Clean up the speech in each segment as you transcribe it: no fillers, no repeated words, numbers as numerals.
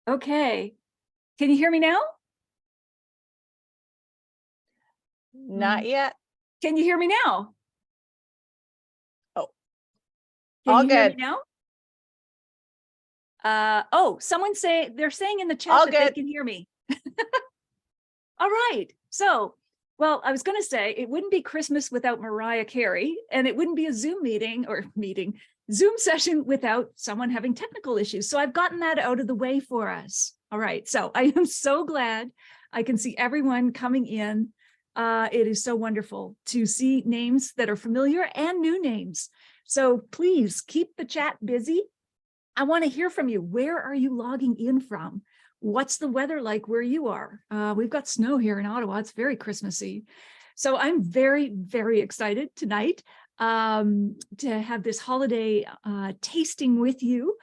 Okay. Can you hear me now? Not yet. Can you hear me now? Oh, Can all you hear me good. now? They're saying in the chat All that they good. can hear me. All right. So, well, I was going to say it wouldn't be Christmas without Mariah Carey, and it wouldn't be a Zoom Zoom session without someone having technical issues. So I've gotten that out of the way for us. All right. So I am so glad I can see everyone coming in. It is so wonderful to see names that are familiar and new names. So please keep the chat busy. I want to hear from you. Where are you logging in from? What's the weather like where you are? We've got snow here in Ottawa. It's very Christmassy. So I'm very, very excited tonight to have this holiday tasting with you.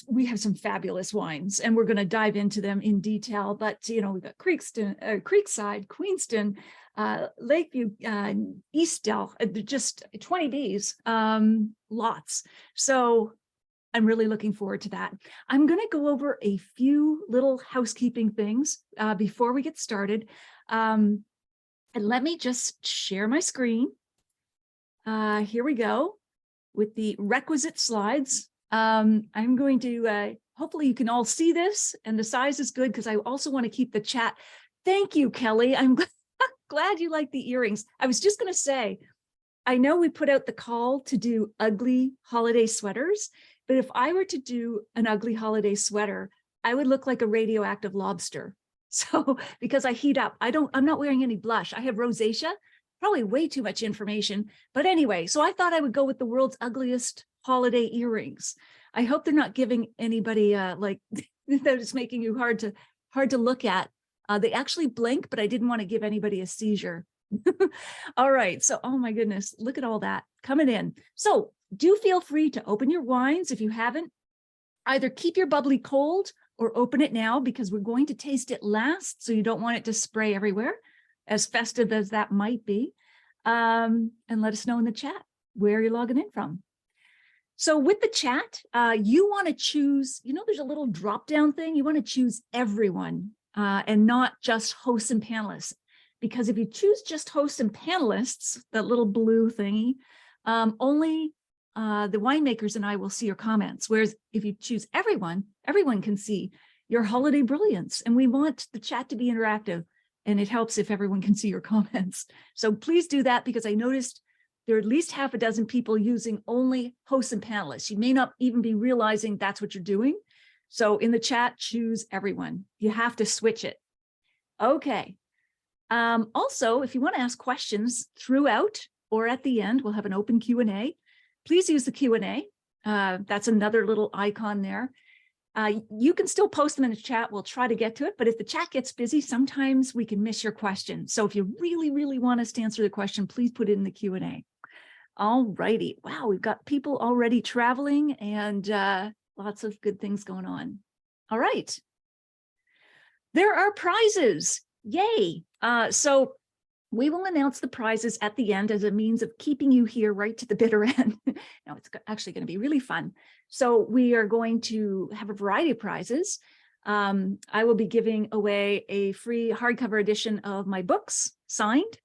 We have some fabulous wines and we're going to dive into them in detail, but you know, we've got Creekside, Queenston, Lakeview, EastDell, just 20 Bs, lots. So I'm really looking forward to that. I'm going to go over a few little housekeeping things before we get started. And let me just share my screen. Here we go with the requisite slides. I'm going to, hopefully you can all see this and the size is good because I also want to keep the chat. Thank you, Kelly. I'm glad you like the earrings. I was just going to say, I know we put out the call to do ugly holiday sweaters, but if I were to do an ugly holiday sweater, I would look like a radioactive lobster. So because I heat up, I'm not wearing any blush. I have rosacea, probably way too much information. But anyway, so I thought I would go with the world's ugliest holiday earrings. I hope they're not giving anybody like that is making you hard to look at. They actually blink, but I didn't want to give anybody a seizure. All right. So, oh my goodness, look at all that coming in. So do feel free to open your wines if you haven't. Either keep your bubbly cold or open it now because we're going to taste it last. So you don't want it to spray everywhere, as festive as that might be. And let us know in the chat where you're logging in from. So with the chat, you want to choose, you know, there's a little drop down thing. You want to choose everyone and not just hosts and panelists. Because if you choose just hosts and panelists, that little blue thingy, only the winemakers and I will see your comments. Whereas if you choose everyone can see your holiday brilliance. And we want the chat to be interactive. And it helps if everyone can see your comments. So please do that because I noticed there are at least half a dozen people using only hosts and panelists. You may not even be realizing that's what you're doing. So in the chat, choose everyone. You have to switch it. Okay. Also, if you want to ask questions throughout or at the end, we'll have an open Q&A. Please use the Q&A. That's another little icon there. You can still post them in the chat. We'll try to get to it. But if the chat gets busy, sometimes we can miss your question. So if you really, really want us to answer the question, please put it in the Q&A. All righty. Wow, we've got people already traveling and lots of good things going on. All right. There are prizes. Yay. So we will announce the prizes at the end as a means of keeping you here right to the bitter end. Now, it's actually going to be really fun. So we are going to have a variety of prizes. I will be giving away a free hardcover edition of my books signed.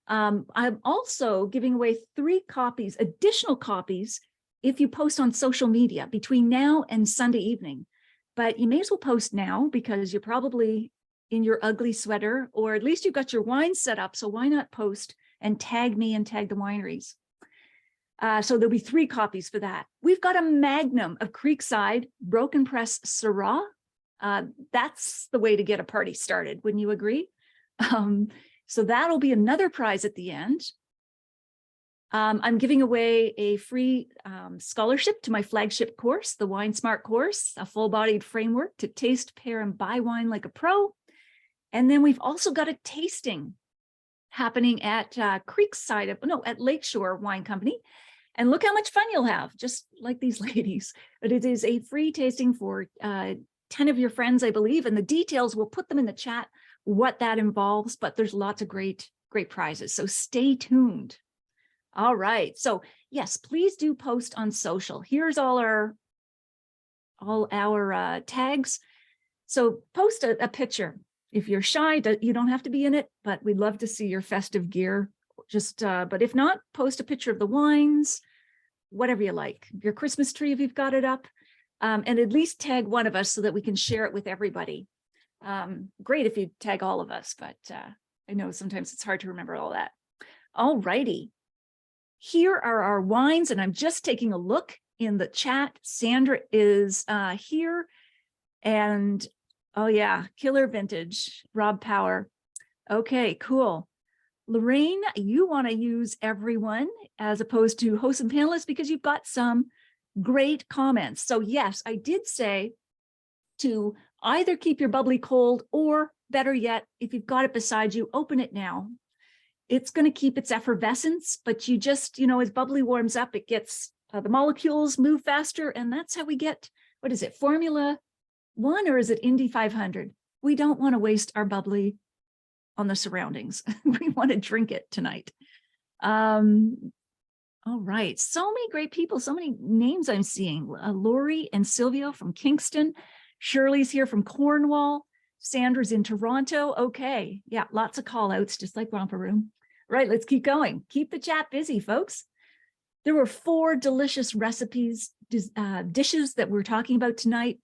I'm also giving away 3 copies, additional copies, if you post on social media between now and Sunday evening. But you may as well post now because you're probably in your ugly sweater, or at least you've got your wine set up. So why not post and tag me and tag the wineries? So there'll be 3 copies for that. We've got a magnum of Creekside Broken Press Syrah. That's the way to get a party started. Wouldn't you agree? So that'll be another prize at the end. I'm giving away a free scholarship to my flagship course, the Wine Smart course, a full-bodied framework to taste, pair, and buy wine like a pro. And then we've also got a tasting happening at Creekside, at Lakeshore Wine Company. And look how much fun you'll have, just like these ladies. But it is a free tasting for 10 of your friends, I believe. And the details, we'll put them in the chat, what that involves. But there's lots of great prizes. So stay tuned. All right. So yes, please do post on social. Here's all our all our tags. So post a picture. If you're shy, you don't have to be in it, but we'd love to see your festive gear. Just, but if not, post a picture of the wines, whatever you like, your Christmas tree if you've got it up, and at least tag one of us so that we can share it with everybody. Great if you tag all of us, but I know sometimes it's hard to remember all that. All righty. Here are our wines, and I'm just taking a look in the chat. Sandra is here, and oh yeah, killer vintage, Rob Power. Okay, cool. Lorraine, you want to use everyone as opposed to hosts and panelists because you've got some great comments. So yes, I did say to either keep your bubbly cold, or better yet, if you've got it beside you, open it now. It's going to keep its effervescence, but you just, as bubbly warms up, it gets, the molecules move faster, and that's how we get, what is it, Formula 1, or is it Indy 500? We don't want to waste our bubbly on the surroundings. We want to drink it tonight. All right, so many great people, so many names I'm seeing. Lori and Silvio from Kingston. Shirley's here from Cornwall. Sandra's in Toronto. Okay, yeah, lots of call outs, just like Romper Room. Right, let's keep going. Keep the chat busy, folks. There were 4 delicious recipes, dishes that we're talking about tonight.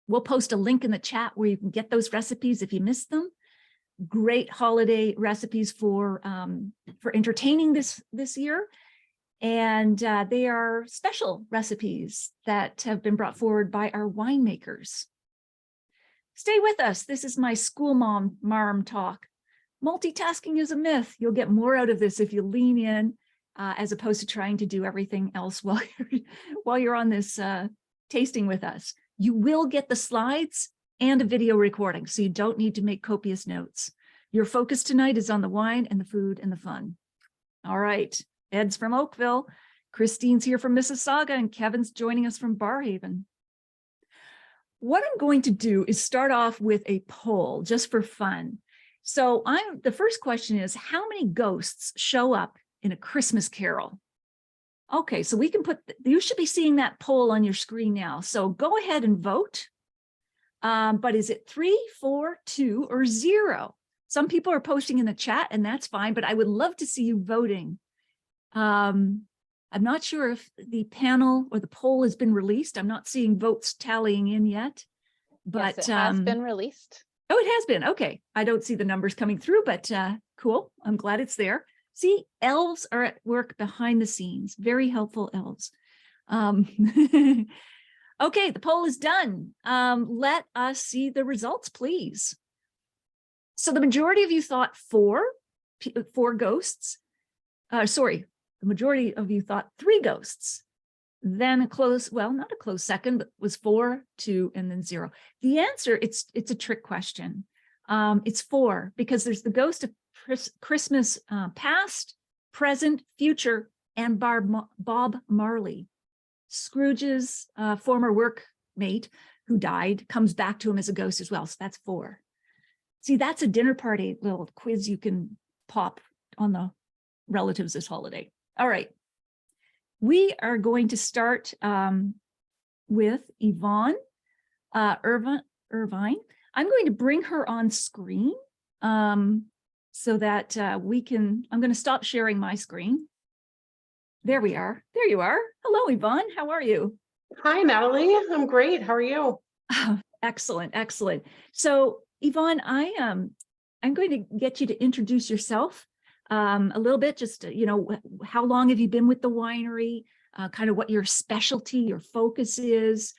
We'll post a link in the chat where you can get those recipes if you missed them. Great holiday recipes for entertaining this year. And they are special recipes that have been brought forward by our winemakers. Stay with us. This is my school marm talk. Multitasking is a myth. You'll get more out of this if you lean in, as opposed to trying to do everything else while you're on this tasting with us. You will get the slides and a video recording, so you don't need to make copious notes. Your focus tonight is on the wine and the food and the fun. All right. Ed's from Oakville, Christine's here from Mississauga, and Kevin's joining us from Barhaven. What I'm going to do is start off with a poll just for fun. So the first question is, how many ghosts show up in A Christmas Carol? Okay, so we can you should be seeing that poll on your screen now. So go ahead and vote. But is it 3, 4, 2, or 0? Some people are posting in the chat, and that's fine, but I would love to see you voting. I'm not sure if the panel or the poll has been released. I'm not seeing votes tallying in yet, but yes, it has been released. Oh, it has been. Okay. I don't see the numbers coming through, but cool. I'm glad it's there. See, elves are at work behind the scenes. Very helpful elves. Okay, the poll is done. Let us see the results, please. So the majority of you thought 4 ghosts. Sorry, the majority of you thought 3 ghosts. Then not a close second, but was 4, 2, and then 0. The answer, it's a trick question. It's 4 because there's the ghost of Christmas past, present, future, and Bob Marley. Scrooge's former workmate who died comes back to him as a ghost as well. So that's 4. See, that's a dinner party little quiz you can pop on the relatives this holiday. All right. We are going to start with Yvonne Irvine. I'm going to bring her on screen so that I'm going to stop sharing my screen. There we are. There you are. Hello, Yvonne. How are you? Hi, Natalie. I'm great. How are you? Oh, excellent. Excellent. So Yvonne, I'm going to get you to introduce yourself a little bit, just, how long have you been with the winery, kind of what your specialty, your focus is.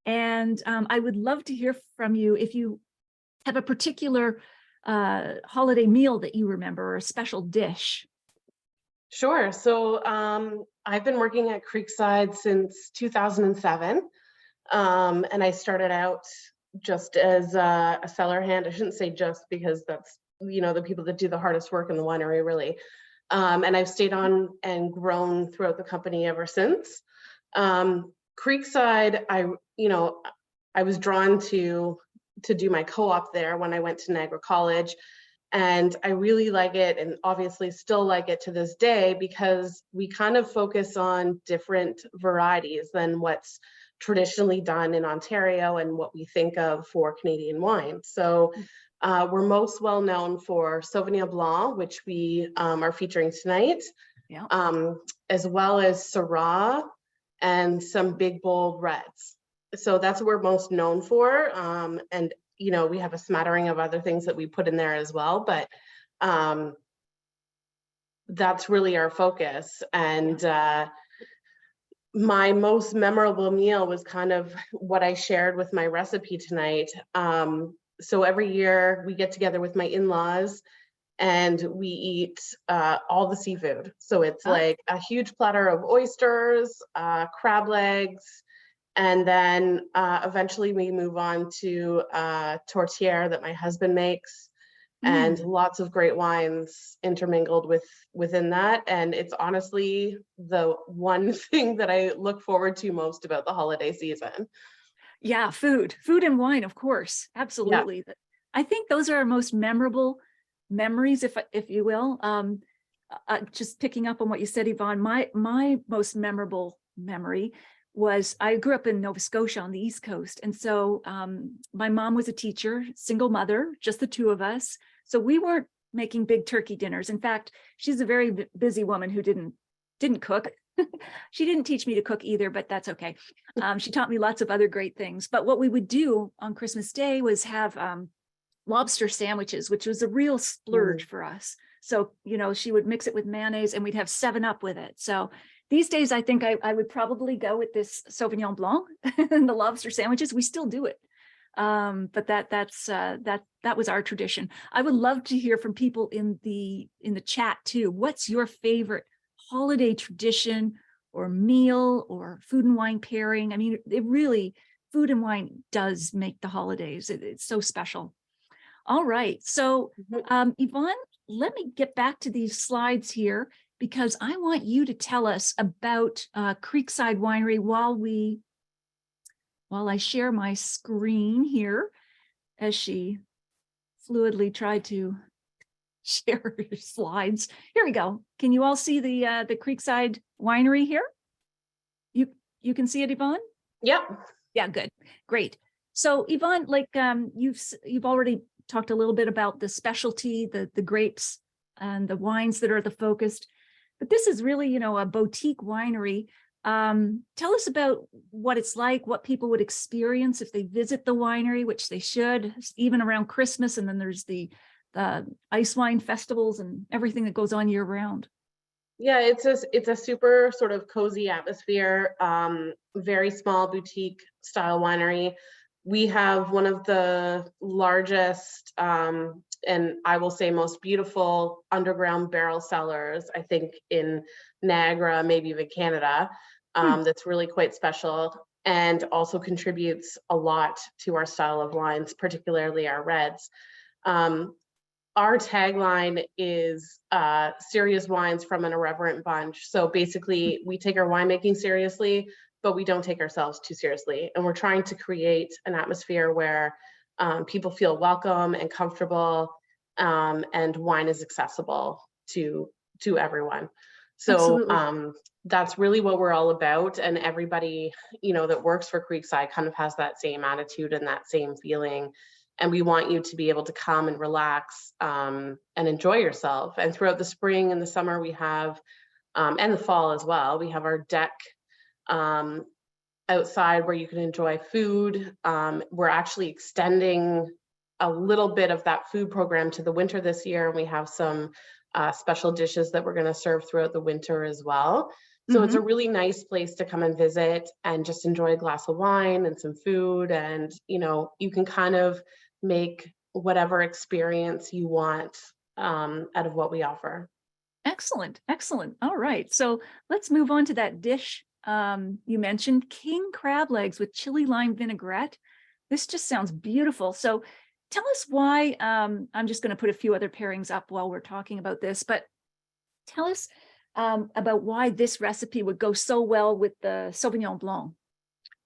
And I would love to hear from you if you have a particular holiday meal that you remember or a special dish. Sure. So I've been working at Creekside since 2007. And I started out just as a cellar hand. I shouldn't say just because that's, the people that do the hardest work in the winery, really. And I've stayed on and grown throughout the company ever since. Creekside, I was drawn to do my co-op there when I went to Niagara College. And I really like it, and obviously still like it to this day, because we kind of focus on different varieties than what's traditionally done in Ontario and what we think of for Canadian wine. So we're most well known for Sauvignon Blanc, which we are featuring tonight, Yeah. as well as Syrah and some big, bold reds. So that's what we're most known for. And, you know, we have a smattering of other things that we put in there as well, but that's really our focus. And my most memorable meal was kind of what I shared with my recipe tonight. So every year we get together with my in-laws and we eat all the seafood. So it's like a huge platter of oysters, crab legs, and then eventually we move on to tortilla that my husband makes, and lots of great wines intermingled within that. And it's honestly the one thing that I look forward to most about the holiday season. Yeah, food and wine, of course. Absolutely. Yeah. I think those are our most memorable memories, if you will. Just picking up on what you said, Yvonne, my most memorable memory was I grew up in Nova Scotia on the East Coast. And so my mom was a teacher, single mother, just the two of us. So we weren't making big turkey dinners. In fact, she's a very busy woman who didn't cook. She didn't teach me to cook either, but that's okay. She taught me lots of other great things. But what we would do on Christmas Day was have lobster sandwiches, which was a real splurge for us. So, you know, she would mix it with mayonnaise and we'd have 7-Up with it. So these days, I think I would probably go with this Sauvignon Blanc and the lobster sandwiches. We still do it. But that was our tradition. I would love to hear from people in the chat too. What's your favorite holiday tradition or meal or food and wine pairing? I mean, it really, food and wine does make the holidays. It's so special. All right. So Yvonne, let me get back to these slides here because I want you to tell us about Creekside Winery while I share my screen here, as she fluidly tried to share her slides. Here we go. Can you all see the Creekside Winery here? You can see it, Yvonne? Yep. Yeah, good. Great. So Yvonne, like you've already talked a little bit about the specialty, the grapes and the wines that are the focused, but this is really, you know, a boutique winery. Tell us about what it's like, what people would experience if they visit the winery, which they should, even around Christmas. And then there's the ice wine festivals and everything that goes on year round. Yeah, it's a super sort of cozy atmosphere, very small boutique style winery. We have one of the largest, and I will say most beautiful underground barrel cellars, I think in Niagara, maybe even Canada. That's really quite special and also contributes a lot to our style of wines, particularly our reds. Our tagline is serious wines from an irreverent bunch. So basically we take our winemaking seriously, but we don't take ourselves too seriously. And we're trying to create an atmosphere where people feel welcome and comfortable, and wine is accessible to everyone. So that's really what we're all about. And everybody, you know, that works for Creekside kind of has that same attitude and that same feeling. And we want you to be able to come and relax and enjoy yourself. And throughout the spring and the summer we have, and the fall as well, we have our deck outside where you can enjoy food. We're actually extending a little bit of that food program to the winter this year. And we have some special dishes that we're going to serve throughout the winter as well. So it's a really nice place to come and visit and just enjoy a glass of wine and some food. And, you know, you can kind of make whatever experience you want out of what we offer. Excellent. Excellent. All right. So let's move on to that dish. You mentioned king crab legs with chili lime vinaigrette. This just sounds beautiful. So tell us why, I'm just going to put a few other pairings up while we're talking about this, but tell us about why this recipe would go so well with the Sauvignon Blanc.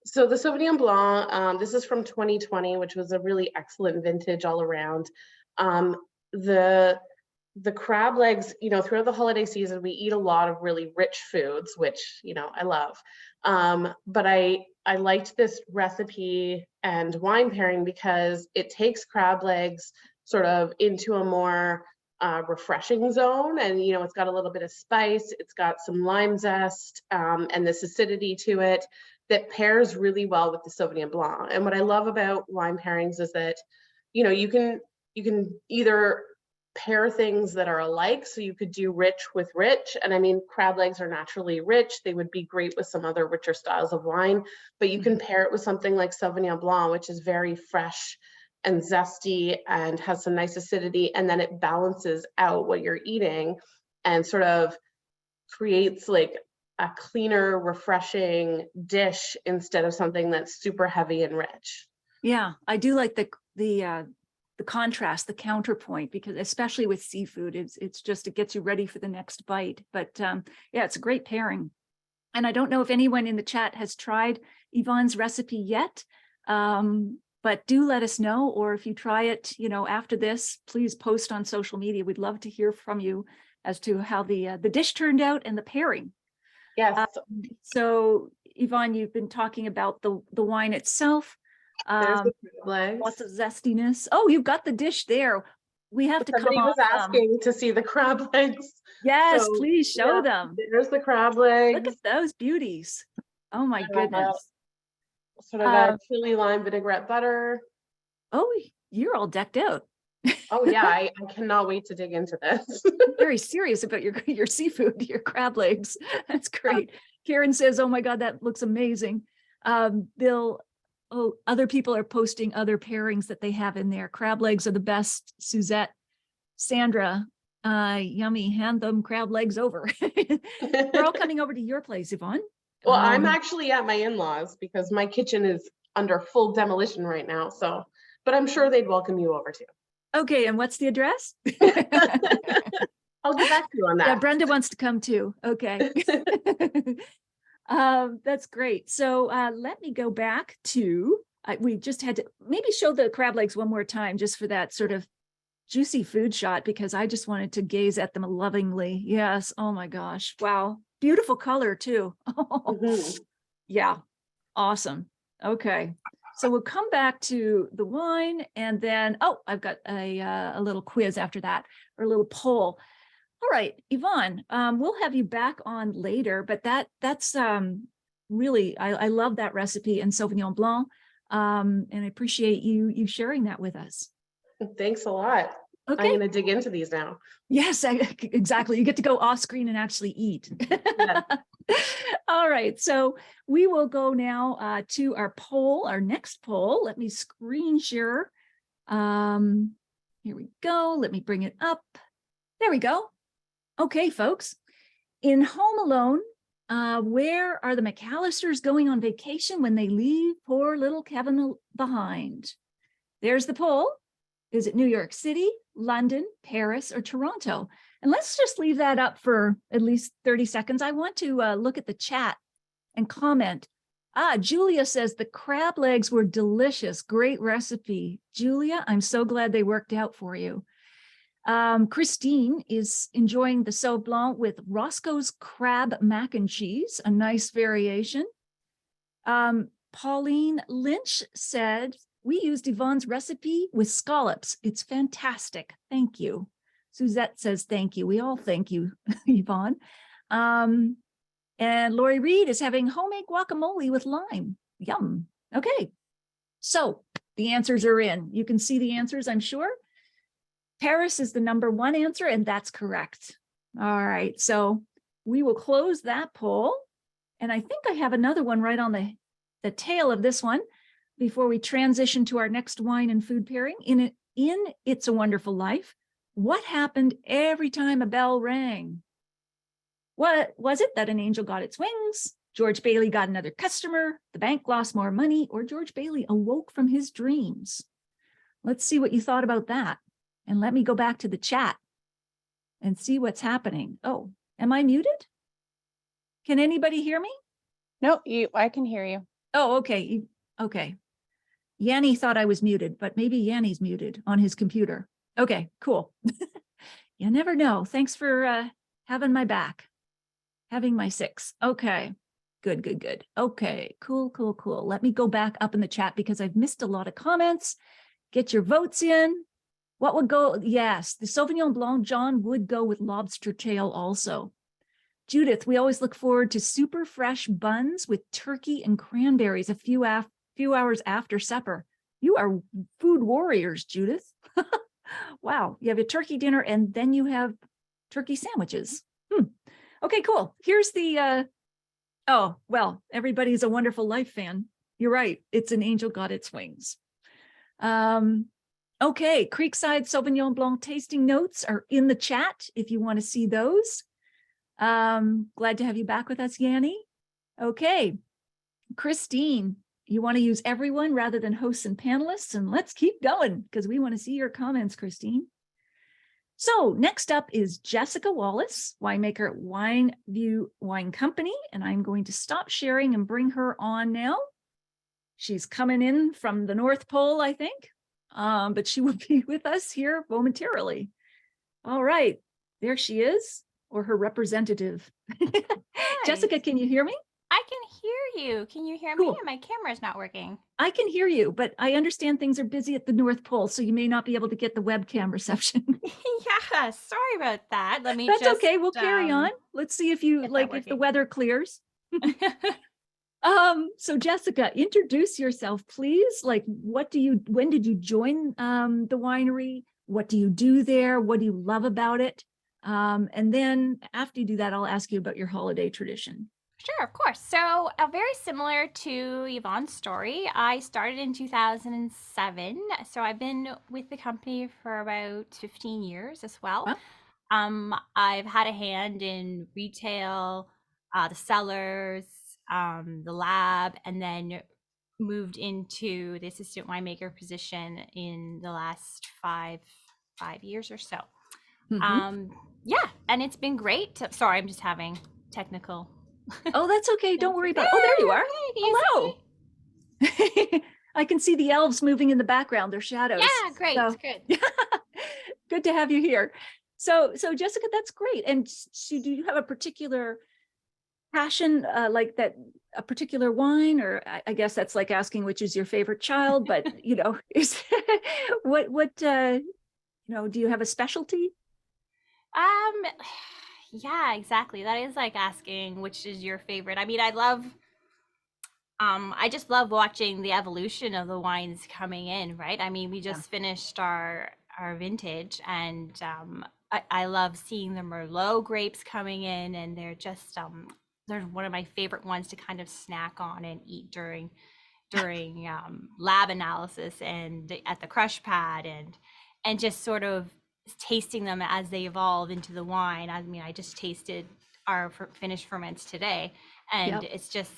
So the Sauvignon Blanc, this is from 2020, which was a really excellent vintage all around. The the crab legs, throughout the holiday season, we eat a lot of really rich foods, which, I love. But I liked this recipe and wine pairing because it takes crab legs sort of into a more refreshing zone. And, it's got a little bit of spice, it's got some lime zest, and this acidity to it that pairs really well with the Sauvignon Blanc. And what I love about wine pairings is that, you can either pair things that are alike. So you could do rich with rich. And I mean, crab legs are naturally rich. They would be great with some other richer styles of wine, but you can pair it with something like Sauvignon Blanc, which is very fresh and zesty and has some nice acidity. And then it balances out what you're eating and sort of creates like a cleaner, refreshing dish instead of something that's super heavy and rich. Yeah, I do like the contrast, the counterpoint, because especially with seafood, it's just, it gets you ready for the next bite. But yeah, it's a great pairing. And I don't know if anyone in the chat has tried Yvonne's recipe yet, but do let us know. Or if you try it, after this, please post on social media. We'd love to hear from you as to how the dish turned out and the pairing. Yes. So Yvonne, you've been talking about the wine itself. There's the crab legs. Lots of zestiness. Oh, you've got the dish there. We have to Somebody come was asking to see the crab legs. Yes, So, please show yeah, them. There's the crab legs. Look at those beauties. Oh my goodness. Sort of a chili lime vinaigrette butter. Oh, you're all decked out. Oh yeah, I cannot wait to dig into this. Very serious about your seafood, your crab legs. That's great. Karen says, "Oh my God, that looks amazing." Other people are posting other pairings that they have in there. Crab legs are the best. Suzette, Sandra, yummy. Hand them crab legs over. We're all coming over to your place, Yvonne. Well, I'm actually at my in-laws because my kitchen is under full demolition right now. So, but I'm sure they'd welcome you over too. Okay, and what's the address? I'll get back to you on that. Yeah, Brenda wants to come too. Okay. That's great. So let me go back to, we just had to maybe show the crab legs one more time just for that sort of juicy food shot, because I just wanted to gaze at them lovingly. Yes. Oh my gosh. Wow. Beautiful color too. Yeah. Awesome. Okay. So we'll come back to the wine and then, I've got a little quiz after that, or a little poll. All right, Yvonne, we'll have you back on later, but that's really, I love that recipe in Sauvignon Blanc, and I appreciate you sharing that with us. Thanks a lot. Okay. I'm going to dig into these now. Yes, exactly. You get to go off screen and actually eat. Yes. All right, so we will go now to our poll, our next poll. Let me screen share. Here we go. Let me bring it up. There we go. Okay, folks. In Home Alone, where are the McAllisters going on vacation when they leave poor little Kevin behind? There's the poll. Is it New York City, London, Paris, or Toronto? And let's just leave that up for at least 30 seconds. I want to look at the chat and comment. Julia says the crab legs were delicious. Great recipe. Julia, I'm so glad they worked out for you. Christine is enjoying the Sauv Blanc with Roscoe's crab mac and cheese, a nice variation. Pauline Lynch said, we used Yvonne's recipe with scallops. It's fantastic. Thank you. Suzette says, thank you. We all thank you, Yvonne. And Lori Reed is having homemade guacamole with lime. Yum. Okay. So the answers are in. You can see the answers, I'm sure. Paris is the number one answer, and that's correct. All right. So we will close that poll. And I think I have another one right on the tail of this one before we transition to our next wine and food pairing. In It's a Wonderful Life, what happened every time a bell rang? What was it that an angel got its wings? George Bailey got another customer, the bank lost more money, or George Bailey awoke from his dreams? Let's see what you thought about that. And let me go back to the chat and see what's happening. Oh, am I muted? Can anybody hear me? No, I can hear you. Oh, okay. Okay. Yanni thought I was muted, but maybe Yanni's muted on his computer. Okay, cool. You never know. Thanks for having my back, having my 6. Okay. Good, good, good. Okay, cool, cool, cool. Let me go back up in the chat because I've missed a lot of comments. Get your votes in. What would go? Yes, the Sauvignon Blanc, John, would go with lobster tail also. Judith, we always look forward to super fresh buns with turkey and cranberries a few hours after supper. You are food warriors, Judith. Wow, you have a turkey dinner and then you have turkey sandwiches. Okay, cool. Here's the, oh, well, everybody's a Wonderful Life fan. You're right. It's An Angel Got Its Wings. Okay, Creekside Sauvignon Blanc tasting notes are in the chat if you want to see those. Glad to have you back with us, Yanni. Okay, Christine, you want to use everyone rather than hosts and panelists, and let's keep going because we want to see your comments, Christine. So next up is Jessica Wallace, winemaker at Wineview Wine Company, and I'm going to stop sharing and bring her on now. She's coming in from the North Pole, I think, but she will be with us here momentarily. All right, there she is, or her representative. Jessica, can you hear me? I can hear you. Can you hear Cool. me? My camera's not working. I can hear you, but I understand things are busy at the North Pole, so you may not be able to get the webcam reception. Yeah, sorry about that. Let me That's just, okay. We'll carry on. Let's see if you get that like if the working. weather clears. So Jessica, introduce yourself, please. Like, when did you join the winery? What do you do there? What do you love about it? And then after you do that, I'll ask you about your holiday tradition. Sure, of course. So very similar to Yvonne's story, I started in 2007. So I've been with the company for about 15 years as well. Wow. I've had a hand in retail, the cellars, the lab, and then moved into the assistant winemaker position in the last five years or so. Mhm. Yeah, and it's been great. Sorry, I'm just having technical. Oh, that's okay. Don't worry about it. Oh, there you are. Hey, can you see Hello. I can see the elves moving in the background, their shadows. me? Yeah, great. So, Good. good to have you here. So Jessica, that's great. And so do you have a particular passion, like that, a particular wine, or I guess that's like asking which is your favorite child, but is what do you have a specialty? Yeah, exactly. That is like asking which is your favorite. I mean, I just love watching the evolution of the wines coming in, right? I mean, we just finished our vintage, and I love seeing the Merlot grapes coming in, and they're just they're one of my favorite ones to kind of snack on and eat during lab analysis and at the crush pad, and just sort of tasting them as they evolve into the wine. I mean, I just tasted our finished ferments today, and Yep. it's just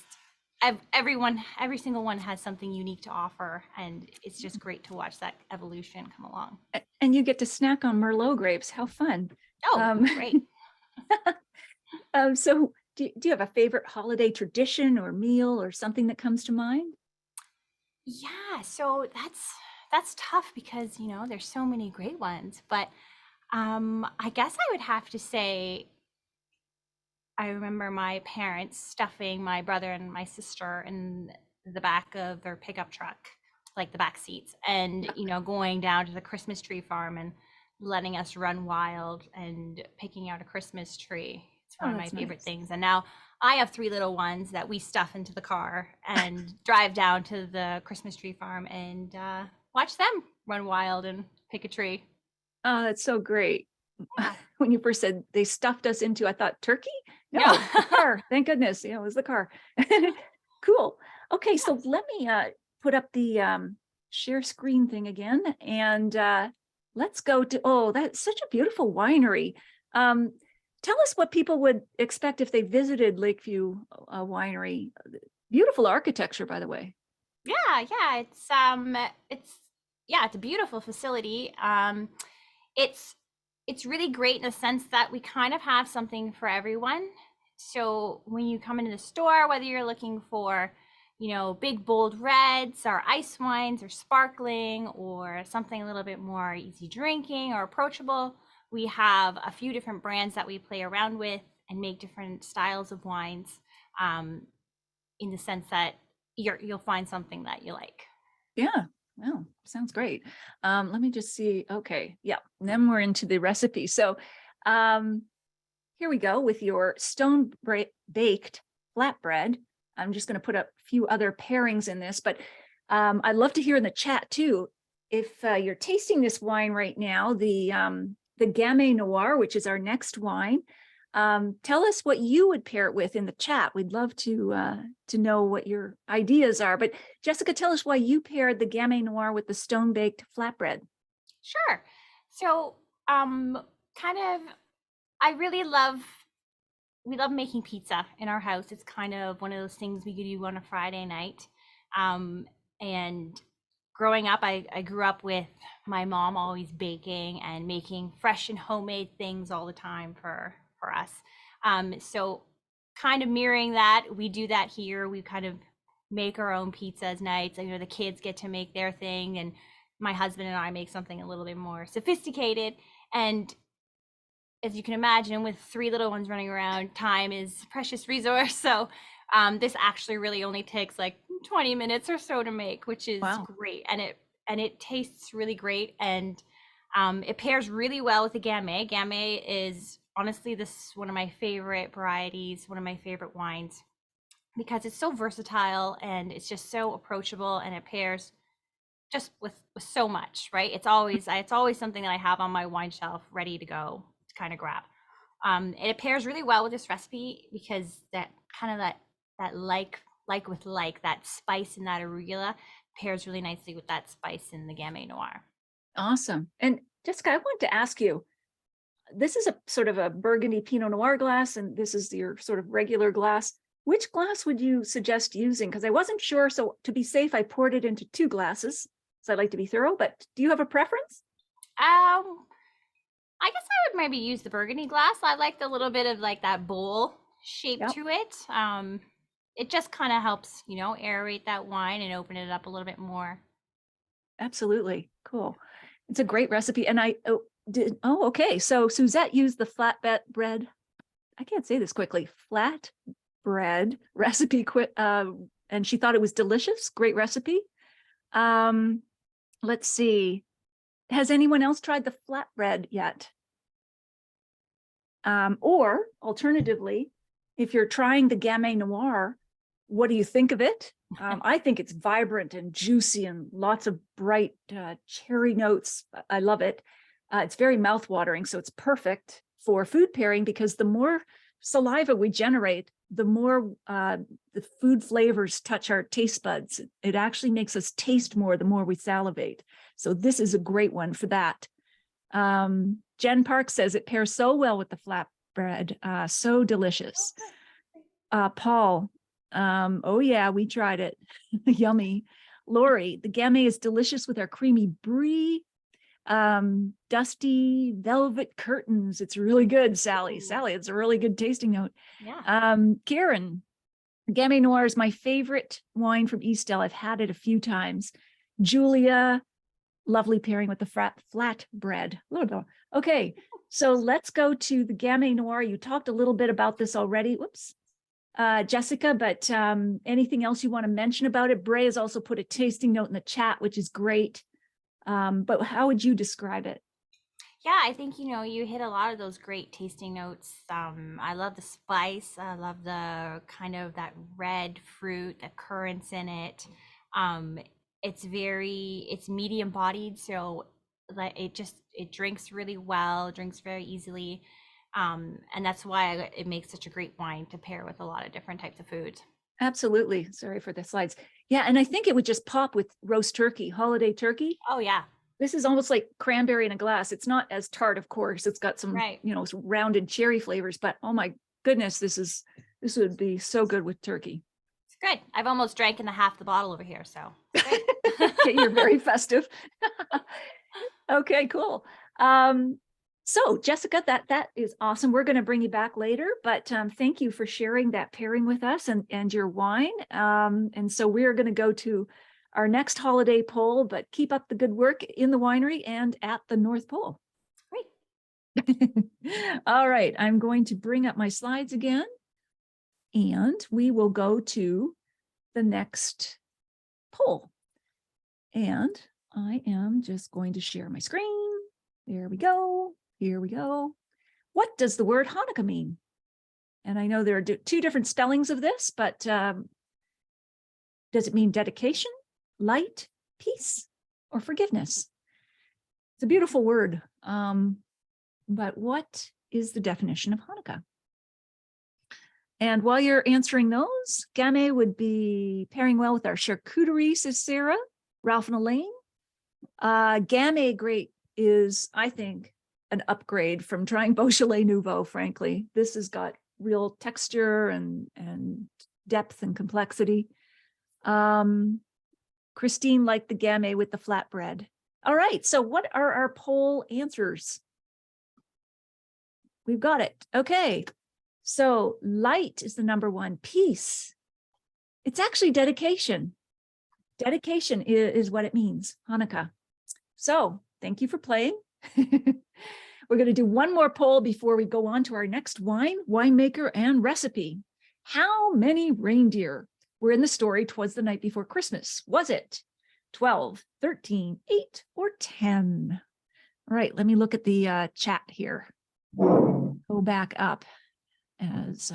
every single one has something unique to offer, and it's just great to watch that evolution come along. And you get to snack on Merlot grapes. How fun. Oh, great. So do you have a favorite holiday tradition or meal or something that comes to mind? Yeah, so that's tough because there's so many great ones, but I guess I would have to say I remember my parents stuffing my brother and my sister in the back of their pickup truck, like the back seats, and going down to the Christmas tree farm and letting us run wild and picking out a Christmas tree. It's one of my favorite nice. things. And now I have 3 little ones that we stuff into the car and drive down to the Christmas tree farm and watch them run wild and pick a tree. Oh, that's so great. Yeah. When you first said they stuffed us into, I thought turkey? No, Yeah. the car. Thank goodness. It was the car. Cool. Okay, so let me put up the share screen thing again, and let's go to, oh, that's such a beautiful winery. Tell us what people would expect if they visited Lakeview Winery. Beautiful architecture, by the way. Yeah, it's a beautiful facility. It's really great in the sense that we kind of have something for everyone. So when you come into the store, whether you're looking for, big bold reds or ice wines or sparkling or something a little bit more easy drinking or approachable, we have a few different brands that we play around with and make different styles of wines, in the sense that you'll find something that you like. Yeah. Well, sounds great. Let me just see. Okay. Yeah. And then we're into the recipe. So here we go with your stone baked flatbread. I'm just going to put a few other pairings in this, but I'd love to hear in the chat too, if you're tasting this wine right now, the Gamay Noir, which is our next wine. Tell us what you would pair it with in the chat. We'd love to know what your ideas are. But Jessica, tell us why you paired the Gamay Noir with the stone baked flatbread. Sure. So, we love making pizza in our house. It's kind of one of those things we could do on a Friday night. And growing up, I grew up with my mom always baking and making fresh and homemade things all the time for us. So kind of mirroring that, we do that here. We kind of make our own pizzas nights. You know, the kids get to make their thing, and my husband and I make something a little bit more sophisticated. And as you can imagine, with 3 little ones running around, time is a precious resource. So this actually really only takes like 20 minutes or so to make, which is great. And it tastes really great. And it pairs really well with the Gamay. Gamay is honestly one of my favorite varieties, one of my favorite wines, because it's so versatile and it's just so approachable, and it pairs just with so much, right? It's always something that I have on my wine shelf ready to go to kind of grab. And it pairs really well with this recipe because that kind of that like with like, that spice in that arugula pairs really nicely with that spice in the Gamay Noir. Awesome. And Jessica, I wanted to ask you, this is a sort of a Burgundy Pinot Noir glass, and this is your sort of regular glass. Which glass would you suggest using? Because I wasn't sure. So to be safe, I poured it into 2 glasses. So I like to be thorough, but do you have a preference? I guess I would maybe use the Burgundy glass. I like the little bit of like that bowl shape to it. It just kind of helps, aerate that wine and open it up a little bit more. Absolutely. Cool. It's a great recipe. And okay. So Suzette used the flatbread. I can't say this quickly. Flatbread recipe. And she thought it was delicious. Great recipe. Let's see. Has anyone else tried the flatbread yet? Or alternatively, if you're trying the Gamay Noir, what do you think of it? I think it's vibrant and juicy and lots of bright cherry notes. I love it. It's very mouthwatering, so it's perfect for food pairing because the more saliva we generate, the more the food flavors touch our taste buds. It actually makes us taste more the more we salivate. So this is a great one for that. Jen Park says it pairs so well with the flatbread, so delicious. Paul, oh yeah, we tried it. Yummy. Lori, the Gamay is delicious with our creamy brie, dusty velvet curtains. It's really good, Sally. Sally, it's a really good tasting note. Yeah. Karen, Gamay Noir is my favorite wine from EastDell. I've had it a few times. Julia, lovely pairing with the flatbread. Okay, so let's go to the Gamay Noir. You talked a little bit about this already. Whoops. Jessica, but anything else you want to mention about it? Bray has also put a tasting note in the chat, which is great. But how would you describe it? Yeah, I think, you hit a lot of those great tasting notes. I love the spice. I love the kind of that red fruit, the currants in it. It's medium bodied. So it drinks really well, drinks very easily. And that's why it makes such a great wine to pair with a lot of different types of foods. Absolutely. Sorry for the slides. Yeah, and I think it would just pop with roast turkey, holiday turkey. Oh, yeah. This is almost like cranberry in a glass. It's not as tart, of course. It's got some, some rounded cherry flavors, but oh my goodness, this would be so good with turkey. It's good. I've almost drank in the half the bottle over here, so. Okay, you're very festive. Okay, cool. So Jessica, that is awesome. We're going to bring you back later, but thank you for sharing that pairing with us and your wine. And so we're going to go to our next holiday poll, but keep up the good work in the winery and at the North Pole. All right, I'm going to bring up my slides again, and we will go to the next poll. And I am just going to share my screen. There we go. Here we go. What does the word Hanukkah mean? And I know there are two different spellings of this, but does it mean dedication, light, peace, or forgiveness? It's a beautiful word. But what is the definition of Hanukkah? And while you're answering those, Gamay would be pairing well with our charcuterie, says Sarah, Ralph and Elaine. Gamay grape is, I think, an upgrade from trying Beaujolais Nouveau, frankly. This has got real texture and depth and complexity. Christine liked the Gamay with the flatbread. All right, so what are our poll answers? We've got it. Okay, so light is the number one. Peace. It's actually dedication. Dedication is what it means, Hanukkah. So thank you for playing. We're going to do one more poll before we go on to our next wine, winemaker, and recipe. How many reindeer were in the story "'Twas the Night Before Christmas"? Was it 12, 13, 8, or 10? All right, let me look at the chat here. Go back up as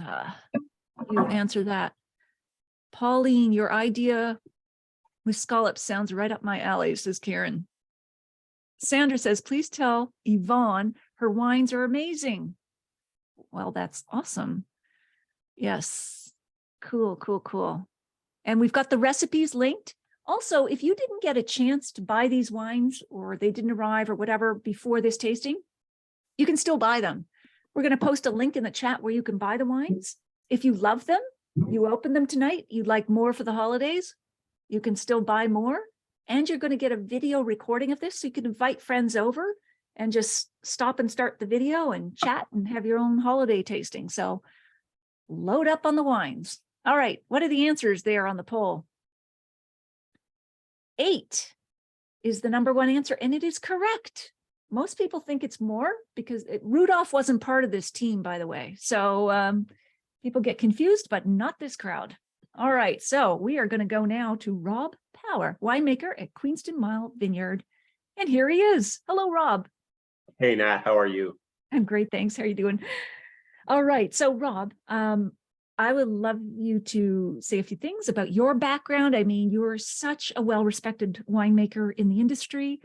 you answer that. Pauline, your idea with scallops sounds right up my alley, says Karen. Sandra says, please tell Yvonne her wines are amazing. Well, that's awesome. Yes, cool, cool, cool. And we've got the recipes linked. Also, if you didn't get a chance to buy these wines or they didn't arrive or whatever before this tasting, you can still buy them. We're going to post a link in the chat where you can buy the wines. If you love them, you open them tonight, you'd like more for the holidays, you can still buy more. And you're going to get a video recording of this so you can invite friends over and just stop and start the video and chat and have your own holiday tasting. So load up on the wines. All right, what are the answers there on the poll? 8 is the number one answer, and it is correct. Most people think it's more because Rudolph wasn't part of this team, by the way. So people get confused, but not this crowd. All right, so we are going to go now to Rob Power, winemaker at Queenston Mile Vineyard. And here he is. Hello, Rob. Hey, Nat, how are you? I'm great, thanks. How are you doing? All right, so Rob, I would love you to say a few things about your background. I mean, you're such a well-respected winemaker in the industry.